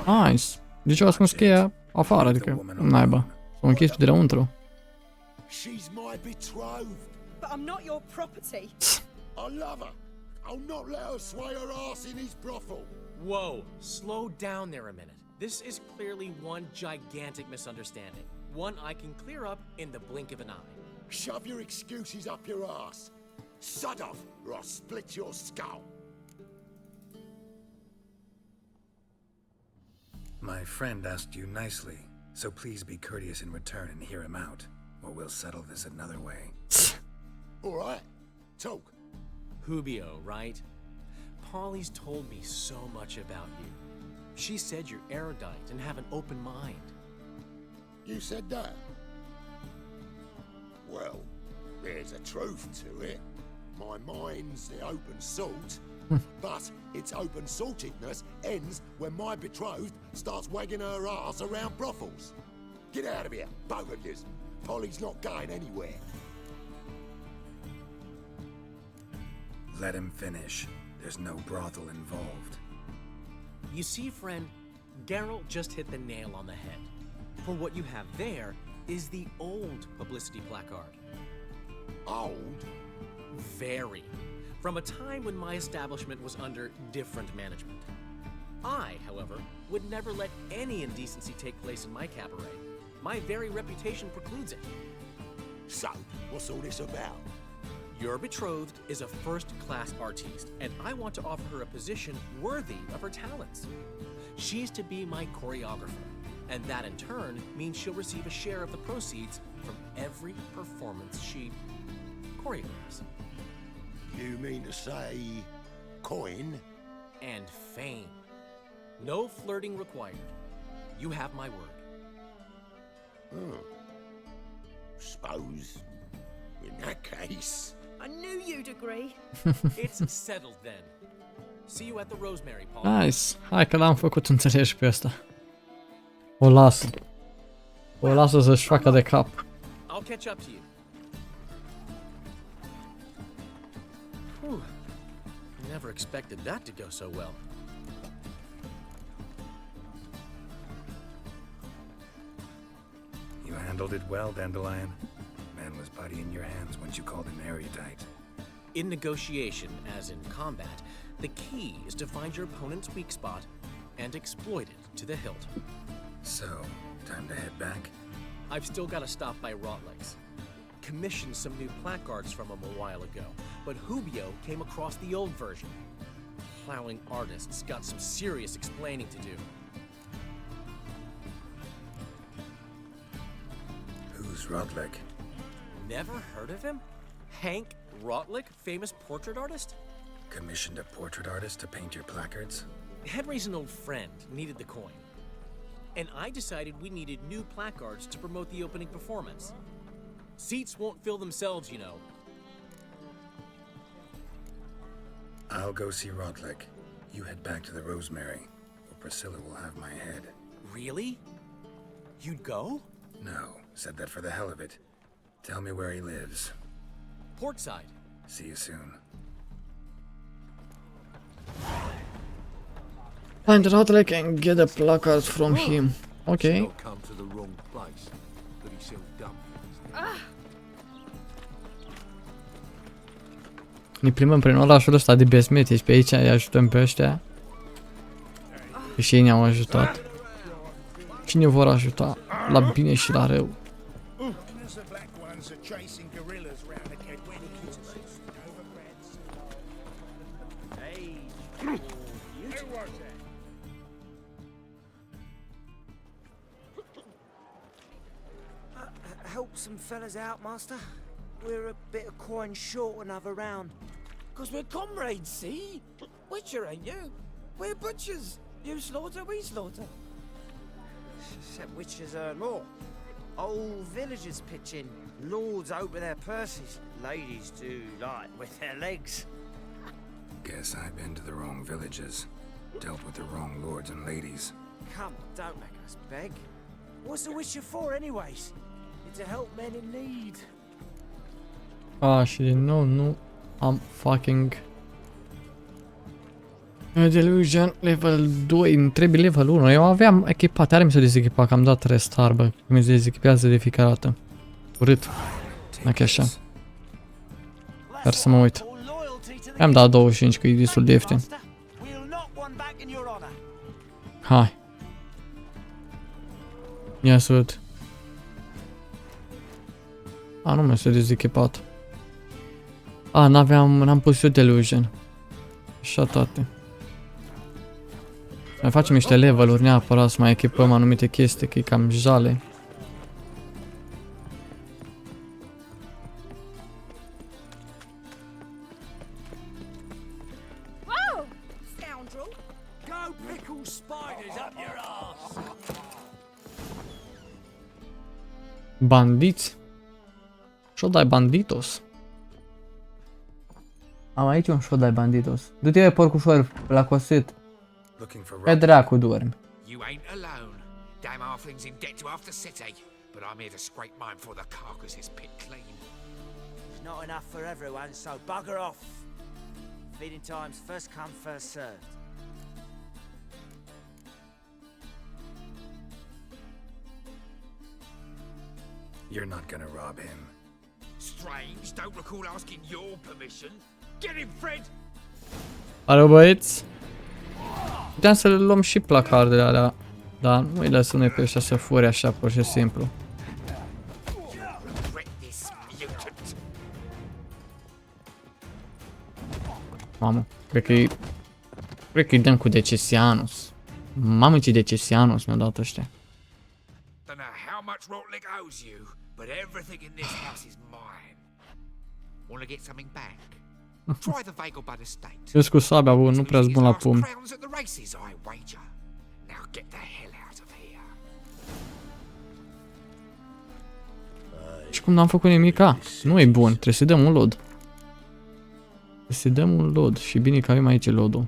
Nice. De ce au ascuns cheia afară? Adică, naiba. S-au închis pe dinăuntru. She's my betrothed. But I'm not your property. I love her. I'll not let her sway her ass in his brothel. Whoa, slow down there a minute. This is clearly one gigantic misunderstanding. One I can clear up in the blink of an eye. Shove your excuses up your ass. Sod off, or I'll split your skull. My friend asked you nicely, so please be courteous in return and hear him out, or we'll settle this another way. All right, talk. Hubio, right? Polly's told me so much about you. She said you're erudite and have an open mind. You said that? Well, there's a truth to it. My mind's the open salt, but its open saltedness ends when my betrothed starts wagging her ass around brothels. Get out of here, both of yous. Polly's not going anywhere. Let him finish. There's no brothel involved. You see, friend, Geralt just hit the nail on the head. For what you have there is the old publicity placard. Old? Very. From a time when my establishment was under different management. I, however, would never let any indecency take place in my cabaret. My very reputation precludes it. So, what's all this about? Your betrothed is a first-class artiste, and I want to offer her a position worthy of her talents. She's to be my choreographer, and that in turn means she'll receive a share of the proceeds from every performance she choreographs. You mean to say coin? And fame. No flirting required. You have my word. Suppose, in that case... I knew you'd agree. It's settled then. See you at the Rosemary, Paul. Nice. Hai că l-am făcut înțelegi pe ăsta. O lasă. O lasă să-și facă de cap. I'll catch up to you. Whew. Never expected that to go so well. You handled it well, Dandelion. Man was body in your hands once you called him erudite. In negotiation, as in combat, the key is to find your opponent's weak spot and exploit it to the hilt. So, time to head back? I've still got to stop by Rotlegs. Commissioned some new placards from him a while ago, but Hubio came across the old version. Plowing artists got some serious explaining to do. Who's Rodlick? Never heard of him? Hank Rotlick, famous portrait artist? commissioned a portrait artist to paint your placards? Henry's an old friend, needed the coin. And I decided we needed new placards to promote the opening performance. Seats won't fill themselves, you know. I'll go see Rodlick. You head back to the Rosemary, or Priscilla will have my head. Really? You'd go? No, said that for the hell of it. Tell me where he lives. Portside. See you soon. Find Rodlick and get a placard from him. Ok. Come to the wrong place, but he sells dumb. Ne plimbăm prin orașul ăsta de besmeti și pe aici îi ajutăm pe ăștia. Și ei ne-au ajutat. Și ne vor ajuta la bine și la rău. Help some fellas out, master. We're a bit of coin short another round. 'Cause we're comrades, see? Witcher, ain't you? We're butchers. You slaughter, we slaughter. Except witchers earn more. Old villagers pitch in. Lords open their purses. Ladies do like with their legs. Guess I've been to the wrong villages. Dealt with the wrong lords and ladies. Come, don't make us beg. What's the witcher for, anyways? It's to help men in need. Și din nou nu am fucking Delusion level 2, îmi trebuie level 1. Eu aveam echipat, are mi s-a dezechipat, că am dat restart, bă, mi se dezechipează de fiecare dată. Urât. Dacă așa. Dar să mă uit. Am dat 25, că e destul de ieftin. Hai. Ia să văd. Nu mi s-a dezechipat. N-am pus eu Delusion. Așa toate. Mai facem niște level-uri neapărat să mai echipăm anumite chestii, că e cam jale. Bandiți? Și-o dai banditos. Am aici un șo dai banditos. Du-te porcușor la cosit. Pe dracu dormi. You ain't alone. Damn halflings in debt to half the city. But I'm here to scrape mine before the carcass is picked clean. There's not enough for everyone, so bugger off. Feeding time's first come, first served. You're not gonna rob him. Strange, don't recall asking your permission. Get him, Fred! Alo, băieți. Puteam să le luăm și placardele alea, dar nu îi lăsăm noi pe ăștia să fure așa, pur și simplu. Mamă, cred că îi dăm cu Decesianus. Mamă, ce Decesianus mi-au dat ăștia. Don't know how much Rotlick owes you, but everything in this house is mine. Wanna get something back? Try the Vagelbud estate. Eu cu sabia, bă, nu prea-s bun la pumni. Și cum n-am făcut nimica? Nu e bun, trebuie să dăm un load. Trebuie să dăm un load și bine că avem aici load-ul.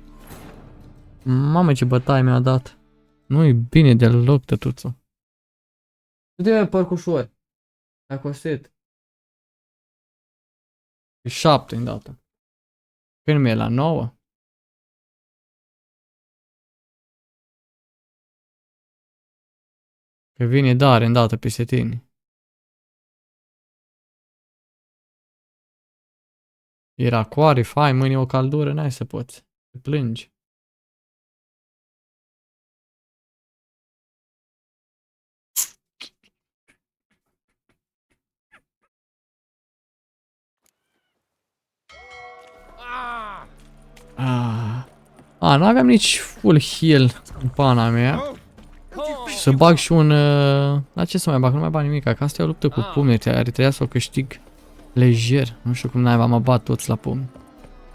Mamă, ce bătaie mi-a dat. Nu e bine deloc, tătuțu. Du-te, părcușori. A costit. E 7 îndată. Când mi-e la 9? Că vine Dare îndată peste tine. Era coare, fai, mâine o caldură, n-ai să poți. Te plângi. N-aveam nici full heal în pana mea. Și să bag și un... La ce să mai bag? Nu mai bag nimic, că asta e o luptă cu pumni, trebuia să o câștig lejer. Nu știu cum naiba mă bat toți la pumni.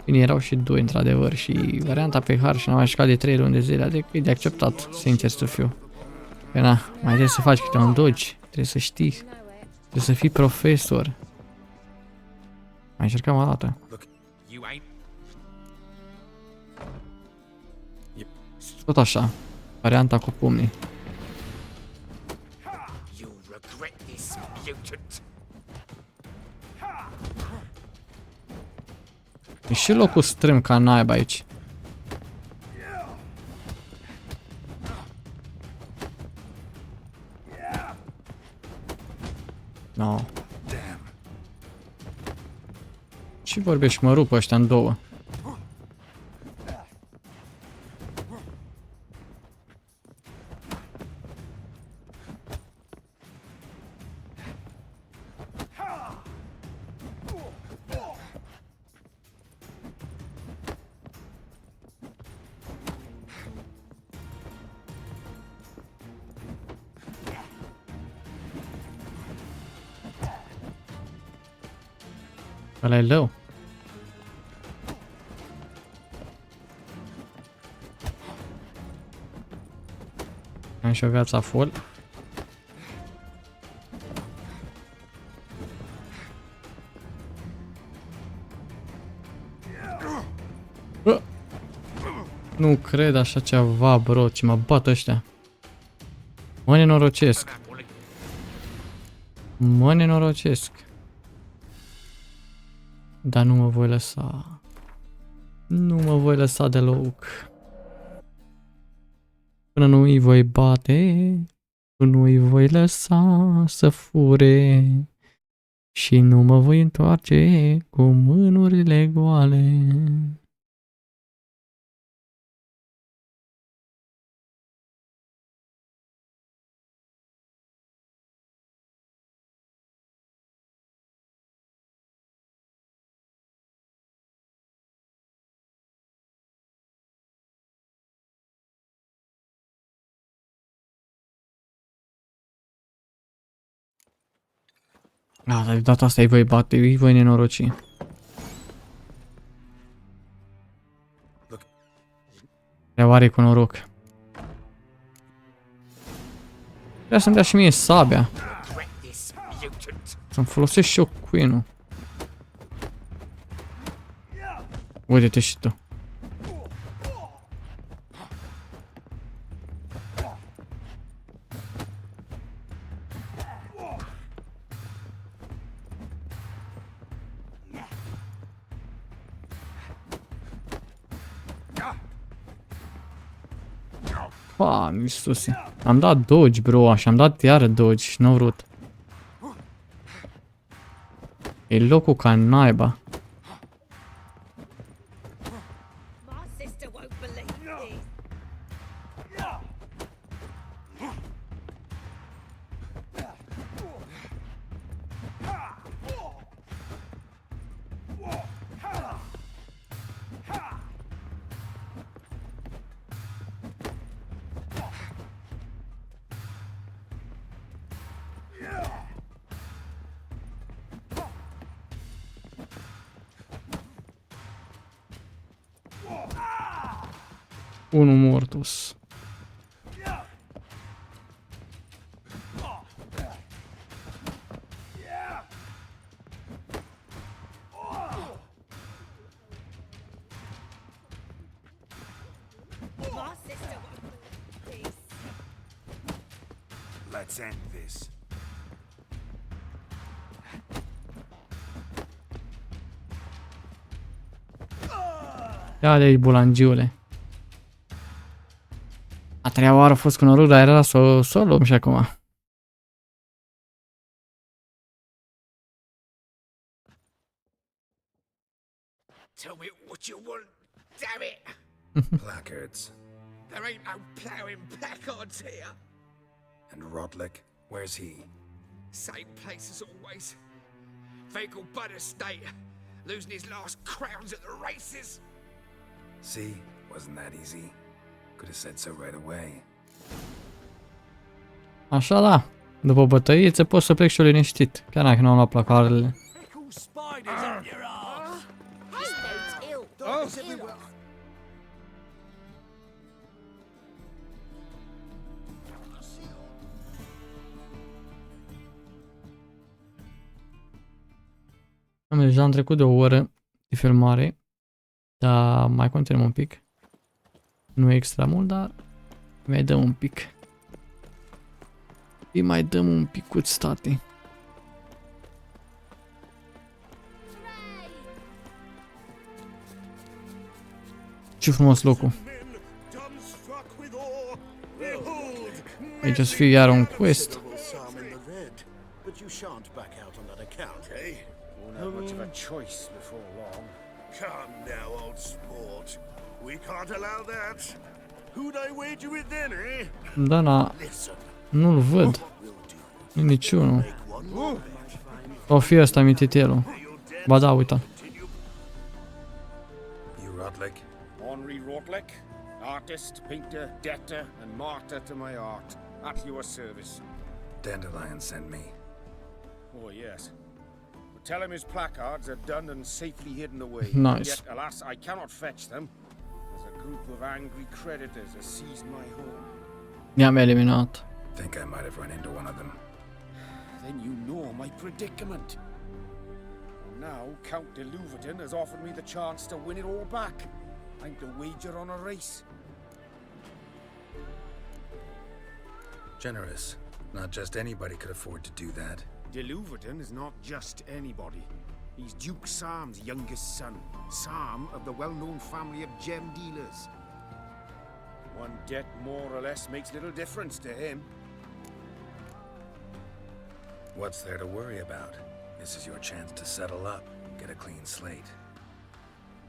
Bine, erau și 2 într-adevăr și varianta pe har și n-am mai jucat de 3 luni de zile, adică e de acceptat, sincer să fiu. Că na, mai trebuie să faci câte un dodge, trebuie să știi, trebuie să fii profesor. Mai încercăm o dată. Tot așa, varianta cu pumnii. E și locul strâm ca naiba aici. No. Și vorbești, mă rup ăștia în două. Ăla e lău. Am și o viață full. Nu cred așa ceva, bro, ce mă bat ăștia. Mă nenorocesc. Mă nenorocesc. Dar nu mă voi lăsa. Nu mă voi lăsa deloc. Până nu îi voi bate, până nu îi voi lăsa să fure. Și nu mă voi întoarce cu mânurile goale. Ah, dar de data asta îi voi bate, îi voi nenoroci. Oare cu noroc. Vreau să-mi dea și mie sabia. Să-mi folosesc și eu queen-ul. Uite-te și tu. Pam, Iisuse. Am dat dodge, bro, și am dat iară dodge și n-au vrut. E locul ca naiba. Unul mortus. Let's end this. Ia de aici, bulangiule. A treia oară a fost cu noroc, dar era să o luăm și acum. Tell me what you want, damn it! Placards. There ain't no ploughing placards here. And Rodlick, where's he? Same place as always. Vehicle butter state. Losing his last crowns at the races. See? Wasn't that easy? Could have said so right away. Așa da. După bătăie ți poți să plec și eu liniștit. Chiar dacă nu am luat placarele. Deja am trecut de o oră de filmare, dar mai continuăm un pic. Nu e extra mult, dar mai dăm un pic. Îi mai dăm un picuț, state. Ce frumos locul. Aici o să fie iar un quest. Not much of a choice before long. Come now, old sport. We can't allow that. Who'd I wager with then, eh? Da, na. Nu-l văd. Nu niciunul. O fi ăsta mititelul. Ba da, uita. You Rodlick? Henri Rodlick, artist, painter, debtor, and martyr to my art. At your service. Dandelion sent me. Oh, yes. Tell him his placards are done and safely hidden away. Nice. Yet, alas, I cannot fetch them, as a group of angry creditors has seized my home. I-am eliminat. Think I might have run into one of them. Then you know my predicament. Now, Count de Louverton has offered me the chance to win it all back. I'm to wager on a race. Generous. Not just anybody could afford to do that. De Louverton is not just anybody. He's Duke Sam's youngest son. Sam of the well-known family of gem dealers. One debt more or less makes little difference to him. What's there to worry about? This is your chance to settle up, get a clean slate.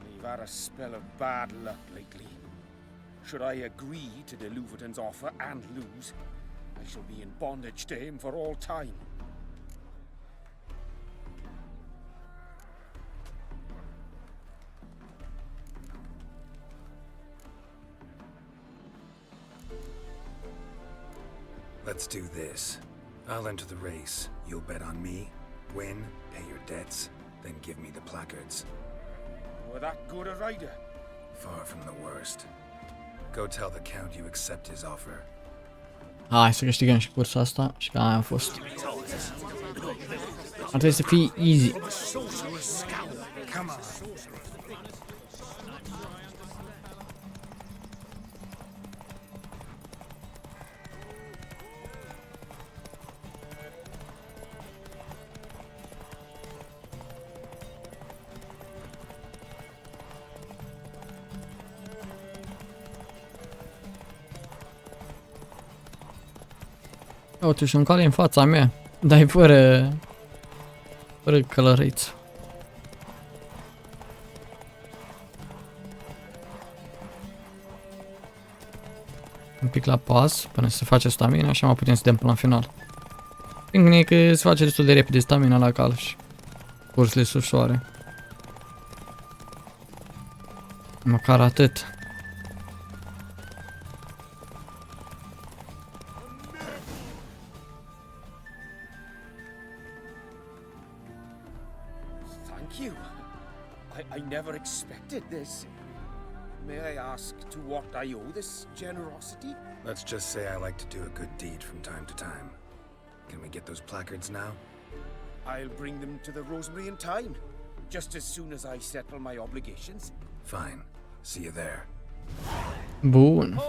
We've had a spell of bad luck lately. Should I agree to de Louverton's offer and lose, I shall be in bondage to him for all time. Let's do this. I'll enter the race. You'll bet on me, win, pay your debts, then give me the placards. Were that good a rider? Far from the worst. Go tell the Count you accept his offer. Hai să câștigăm și cursa asta și că aia a fost. Ar trebui să fie easy. Uite, și un cale în fața mea, dar e fără călăriță. Un pic la pas, până se face stamina, așa mai putem să dăm până la final. Bine că se face destul de repede stamina la cal și cursele sunt ușoare. Măcar atât. I never expected this. May I ask to what I owe this generosity? Let's just say I like to do a good deed from time to time. Can we get those placards now? I'll bring them to the Rosemary in time, just as soon as I settle my obligations. Fine. See you there. Bun.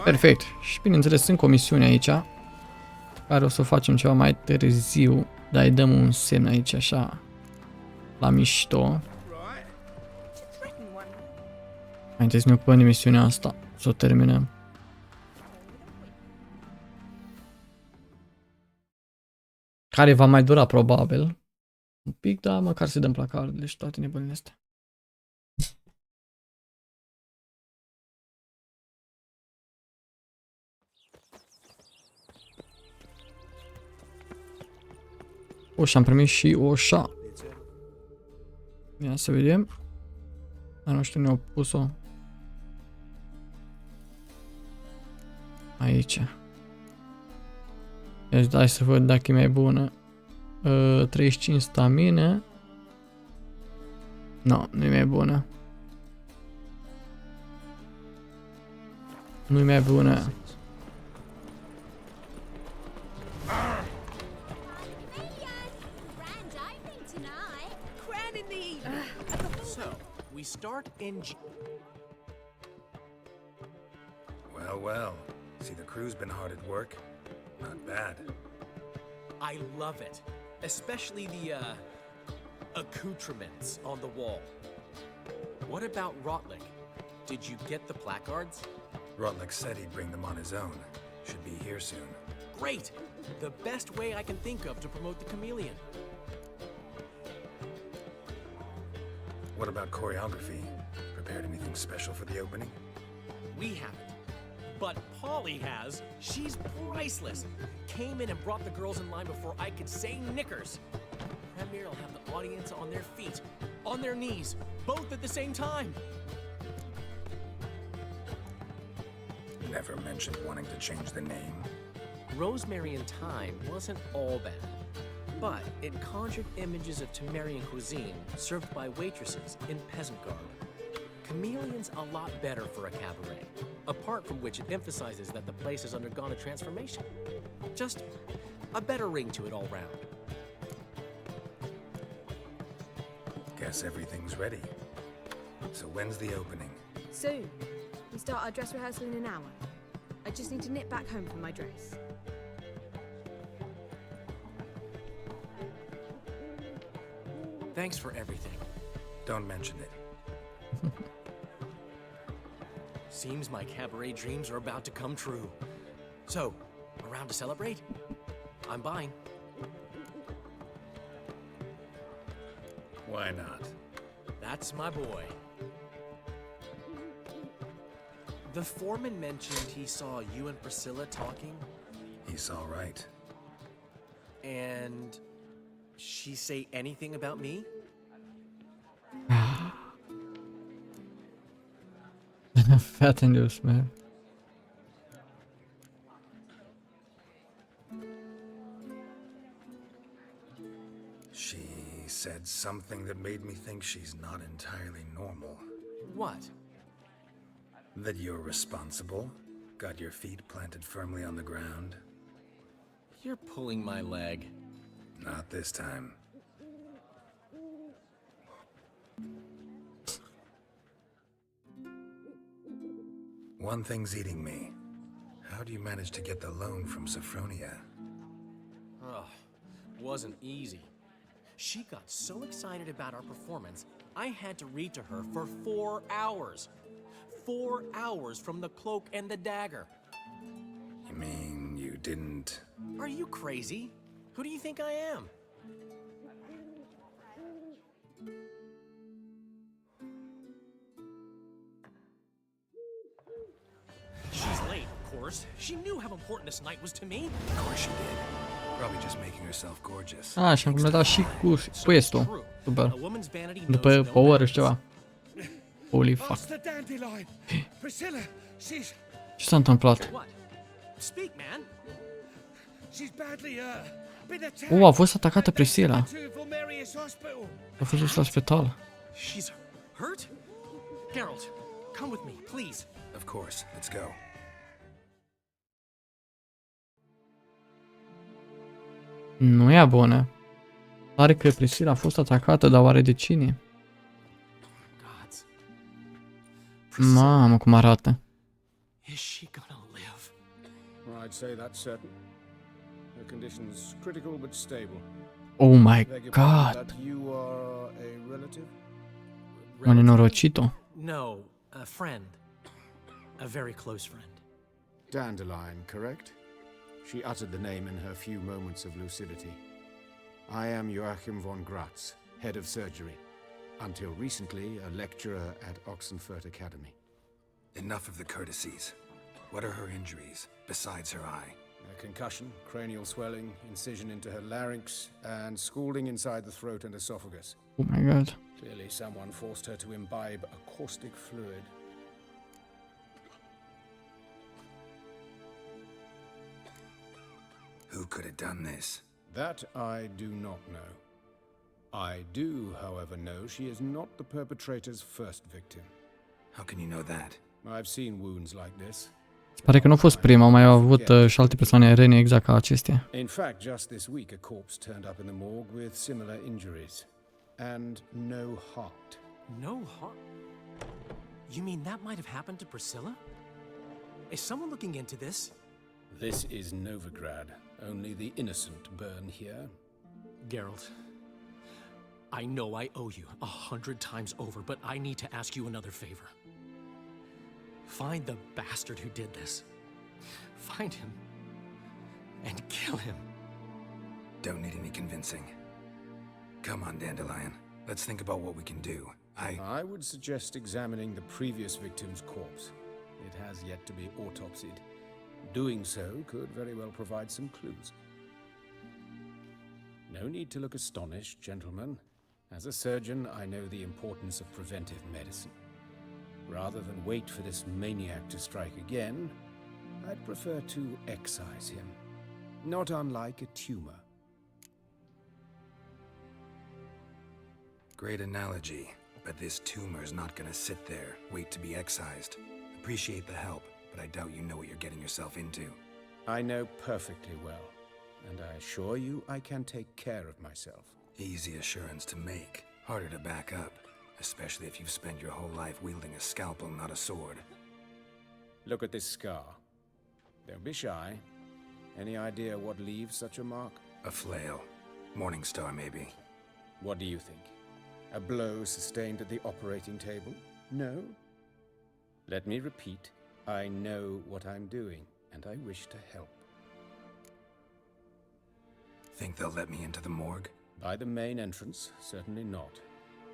Perfect. Și bineînțeles sunt comisiuni aici, care o să o facem ceva mai târziu, dar îi dăm un semn aici așa, la mișto. Mai întâi să ne ocupăm de misiunea asta, să o terminăm. Care va mai dura probabil un pic, dar măcar să dăm placardele și toate nebunile astea. O, și am primit și oșa. Ia să vedem. Dar nu știu, ne-au pus-o aici. Deci dai să văd dacă e mai bună. 35 stamină. Nu, nu e mai bună. Nu-i mai bună. So, we start in Well, well. See, the crew's been hard at work. Not bad. I love it. Especially the, accoutrements on the wall. What about Rotlick? Did you get the placards? Rotlick said he'd bring them on his own. Should be here soon. Great! The best way I can think of to promote the chameleon. What about choreography? Prepared anything special for the opening? We haven't. But Polly has. She's priceless. Came in and brought the girls in line before I could say knickers. Premier will have the audience on their feet, on their knees, both at the same time. Never mentioned wanting to change the name. Rosemary and Thyme wasn't all bad, but it conjured images of Temerian cuisine served by waitresses in peasant garb. Chameleon's a lot better for a cabaret, apart from which it emphasizes that the place has undergone a transformation. Just a better ring to it all round. Guess everything's ready. So when's the opening? Soon. We start our dress rehearsal in an hour. I just need to nip back home for my dress. Thanks for everything. Don't mention it. Seems my cabaret dreams are about to come true. So, around to celebrate? I'm buying. Why not? That's my boy. The foreman mentioned he saw you and Priscilla talking. He saw right. And she say anything about me? Fat news, man. She said something that made me think she's not entirely normal. What? That you're responsible, got your feet planted firmly on the ground. You're pulling my leg. Not this time. One thing's eating me. How do you manage to get the loan from Sophronia? Ugh, wasn't easy. She got so excited about our performance, I had to read to her for 4 hours. 4 hours from the cloak and the dagger. You mean you didn't... Are you crazy? Who do you think I am? She's late, of course. She knew how important this night was to me. Of course she did. Probably just making herself gorgeous. Ah, și am completat și cu quest-ul. Super. După o oră și ceva. Holy fuck. Ce s-a întâmplat? A fost atacată Priscilla. A fost dus la spital. She's hurt? Geralt, come with me, please. Of course, let's go. Nu e bună. Pare că Priscilla a fost atacată, dar oare de cine? Mamă, cum arată. Is she gonna live? I'd say that's certain. Her condition's critical but stable. Oh my god. That you are a relative? M-a nenorocit-o. No, a friend. A very close friend. Dandelion, correct? She uttered the name in her few moments of lucidity. I am Joachim von Gratz, head of surgery. Until recently, a lecturer at Oxenfurt Academy. Enough of the courtesies. What are her injuries, besides her eye? A concussion, cranial swelling, incision into her larynx, and scalding inside the throat and esophagus. Oh my god. Clearly someone forced her to imbibe a caustic fluid. Who could have done this? That I do not know. I do, however, know she is not the perpetrator's first victim. How can you know that? I've seen wounds like this. Pare că nu a fost prima, au mai avut și alte persoane rene exact ca acestea. In fact, just this week a corpse turned up in the morgue with similar injuries. And no heart. No heart? You mean that might have happened to Priscilla? Is someone looking into this? This is Novigrad. Only the innocent burn here. Geralt, I know I owe you 100 times over, but I need to ask you another favor. Find the bastard who did this. Find him and kill him. Don't need any convincing. Come on, Dandelion. Let's think about what we can do. I would suggest examining the previous victim's corpse. It has yet to be autopsied. Doing so could very well provide some clues. No need to look astonished, gentlemen. As a surgeon, I know the importance of preventive medicine. Rather than wait for this maniac to strike again, I'd prefer to excise him. Not unlike a tumor. Great analogy, but this tumor's not gonna sit there, wait to be excised. Appreciate the help, but I doubt you know what you're getting yourself into. I know perfectly well, and I assure you I can take care of myself. Easy assurance to make, harder to back up, especially if you've spent your whole life wielding a scalpel, not a sword. Look at this scar. Don't be shy. Any idea what leaves such a mark? A flail. Morning star, maybe. What do you think? A blow sustained at the operating table? No? Let me repeat. I know what I'm doing, and I wish to help. Think they'll let me into the morgue? By the main entrance, certainly not.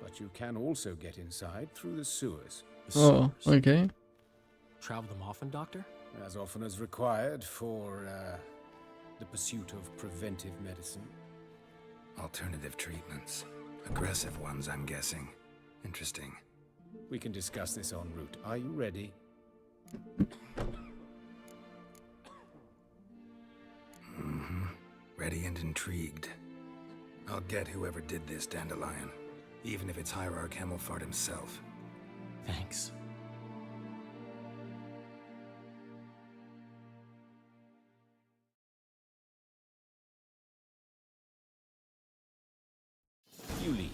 But you can also get inside through the sewers. Oh, okay. Travel them often, Doctor? As often as required for the pursuit of preventive medicine. Alternative treatments. Aggressive ones, I'm guessing. Interesting. We can discuss this en route. Are you ready? Mm-hmm. Ready and intrigued. I'll get whoever did this, Dandelion. Even if it's Hierarch Hemmelfart himself. Thanks. You lead.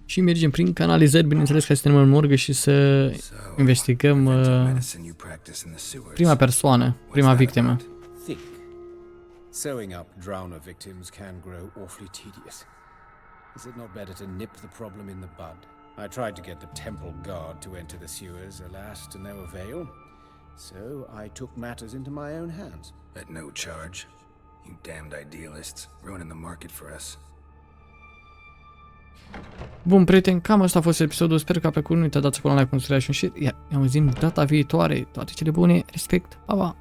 Și mergem prin canalizări, bineînțeles, ca să terminăm în morgă și să investigăm prima persoană, prima victimă. Sewing up drowner victims can grow awfully tedious. Is it not better to nip the problem in the bud? I tried to get the temple guard to enter the sewers, alas, to no avail. So I took matters into my own hands. At no charge. You damned idealists, ruining the market for us. Bun, prieteni, cam asta a fost episodul. Sper că a plăcut. Nu uitați să dați acolo like, un subscribe și un share. Iar ne auzim data viitoare. Toate cele bune. Respect. Pa, pa!